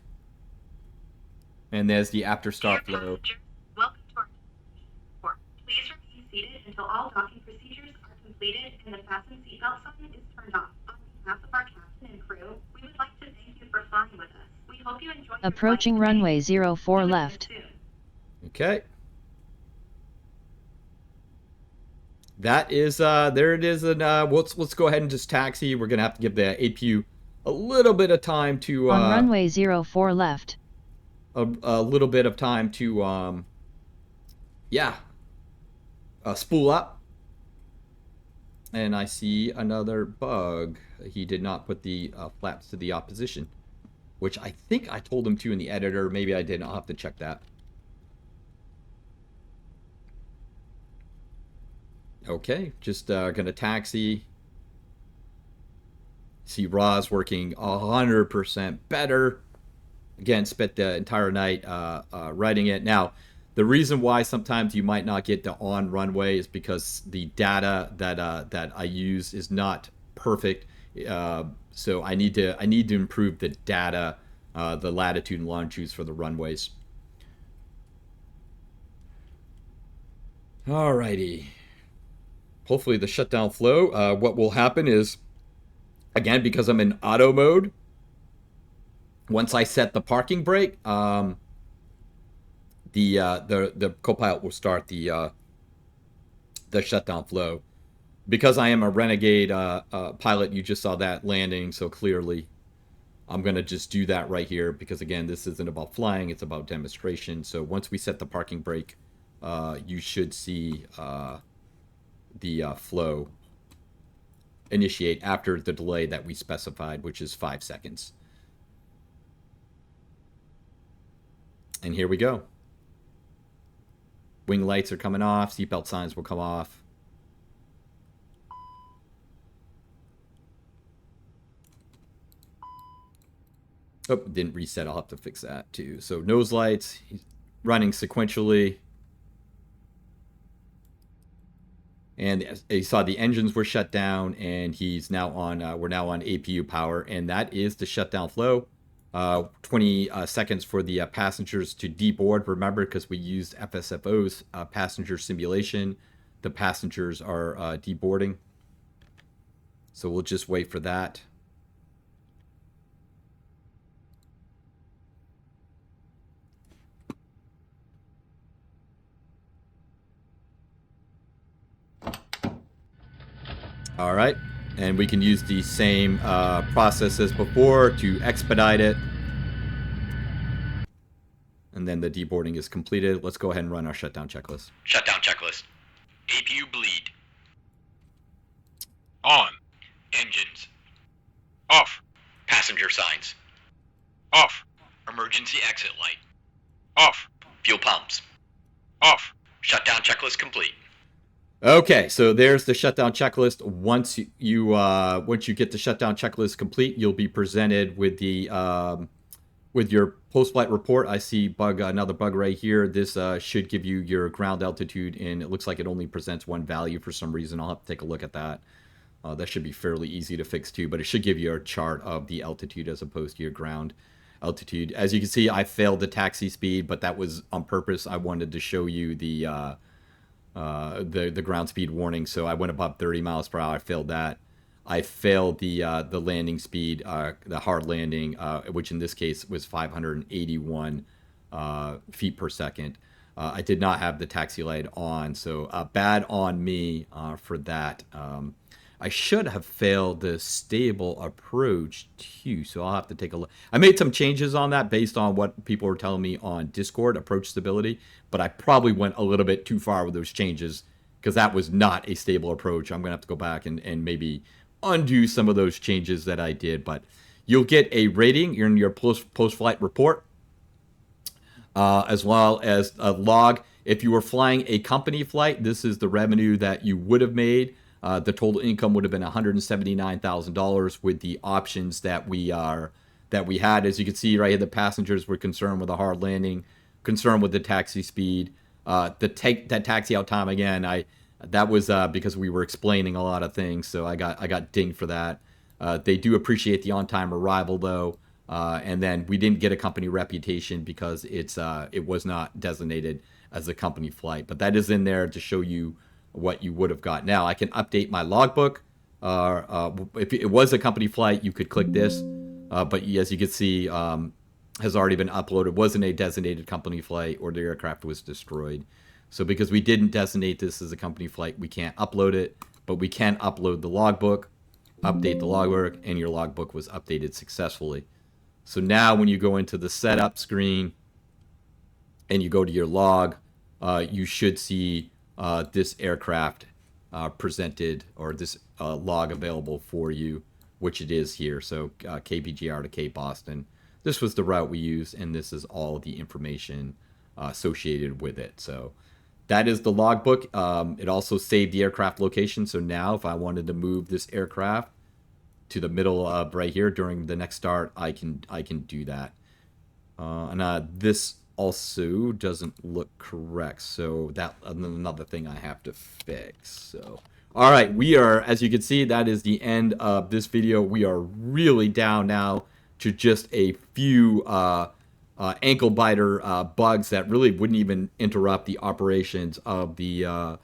And there's the after start Dear flow. passengers, welcome to our port. Please remain seated until all docking procedures are completed and the fasten seatbelt sign is turned off. On behalf of our captain and crew, we would like to thank you for flying with us. We hope you enjoy your Approaching flight today. runway 04 See you left. soon. Okay. That is, there it is. And let's go ahead and just taxi. We're going to have to give the APU a little bit of time to... On runway 04 left. A little bit of time to, spool up. And I see another bug. He did not put the flaps to the opposition, which I think I told him to in the editor. Maybe I didn't. I'll have to check that. Okay, just gonna taxi. See RAS working 100% better. Again, spent the entire night writing it. Now, The reason why sometimes you might not get the on runway is because the data that I use is not perfect. So I need to improve the data, the latitude and longitudes for the runways. Alrighty. Hopefully the shutdown flow. What will happen is, again, because I'm in auto mode, once I set the parking brake, the copilot will start the shutdown flow. Because I am a renegade pilot, you just saw that landing so clearly. I'm going to just do that right here because, again, this isn't about flying. It's about demonstration. So once we set the parking brake, you should see the flow initiate after the delay that we specified, which is 5 seconds. And here we go. Wing lights are coming off. Seatbelt signs will come off. Oh, didn't reset. I'll have to fix that too. So nose lights, he's running sequentially. And you saw the engines were shut down, and he's now on. We're now on APU power, and that is the shutdown flow. 20 seconds for the passengers to deboard. Remember, because we used FSFO's passenger simulation, the passengers are deboarding. So we'll just wait for that. All right, and we can use the same process as before to expedite it. And then the deboarding is completed. Let's go ahead and run our shutdown checklist. Shutdown checklist. APU bleed. On. Engines. Off. Passenger signs. Off. Emergency exit light. Off. Fuel pumps. Off. Shutdown checklist complete. Okay, so there's the shutdown checklist. Once you get the shutdown checklist complete, you'll be presented with the with your post-flight report. I see another bug right here. This should give you your ground altitude, and it looks like it only presents one value for some reason. I'll have to take a look at that. That should be fairly easy to fix too, but it should give you a chart of the altitude as opposed to your ground altitude. As you can see, I failed the taxi speed, but that was on purpose. I wanted to show you the ground speed warning, so I went above 30 miles per hour. I failed that. I failed the landing speed, the hard landing, which in this case was 581 feet per second. I did not have the taxi light on, so bad on me for that. I should have failed the stable approach too, so I'll have to take a look. I made some changes on that based on what people were telling me on Discord, approach stability, but I probably went a little bit too far with those changes because that was not a stable approach. I'm going to have to go back and maybe undo some of those changes that I did, but you'll get a rating in your post-flight report, as well as a log. If you were flying a company flight, this is the revenue that you would have made. The total income would have been $179,000 with the options that we had. As you can see right here, the passengers were concerned with a hard landing, concerned with the taxi speed, that taxi out time again. That was because we were explaining a lot of things, so I got dinged for that. They do appreciate the on-time arrival though, and then we didn't get a company reputation because it was not designated as a company flight, but that is in there to show you what you would have got. Now I can update my logbook. If it was a company flight, you could click this, but as you can see, has already been uploaded. It wasn't a designated company flight, or the aircraft was destroyed. So because we didn't designate this as a company flight, we can't upload it, but we can upload the logbook, update the logbook, and your logbook was updated successfully. So now when you go into the setup screen and you go to your log, you should see this aircraft presented, or this log available for you, which it is here. So KBGR to Cape Boston. This was the route we used, and this is all the information associated with it. So that is the logbook. It also saved the aircraft location. So now if I wanted to move this aircraft to the middle of right here during the next start, I can do that. And this also doesn't look correct. So that's another thing I have to fix. So, all right, we are, as you can see, that is the end of this video. We are really down now to just a few ankle biter bugs that really wouldn't even interrupt the operations of the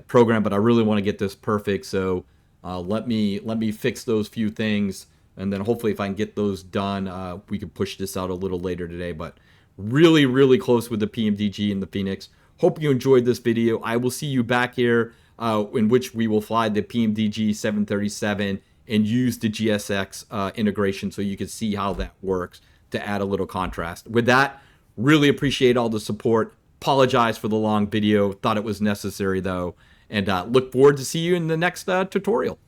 program. But I really want to get this perfect. So let me fix those few things. And then hopefully if I can get those done, we can push this out a little later today. But really, really close with the PMDG and the Fenix. Hope you enjoyed this video. I will see you back here in which we will fly the PMDG 737 and use the GSX integration so you can see how that works to add a little contrast. With that, really appreciate all the support. Apologize for the long video. Thought it was necessary though. And look forward to see you in the next tutorial.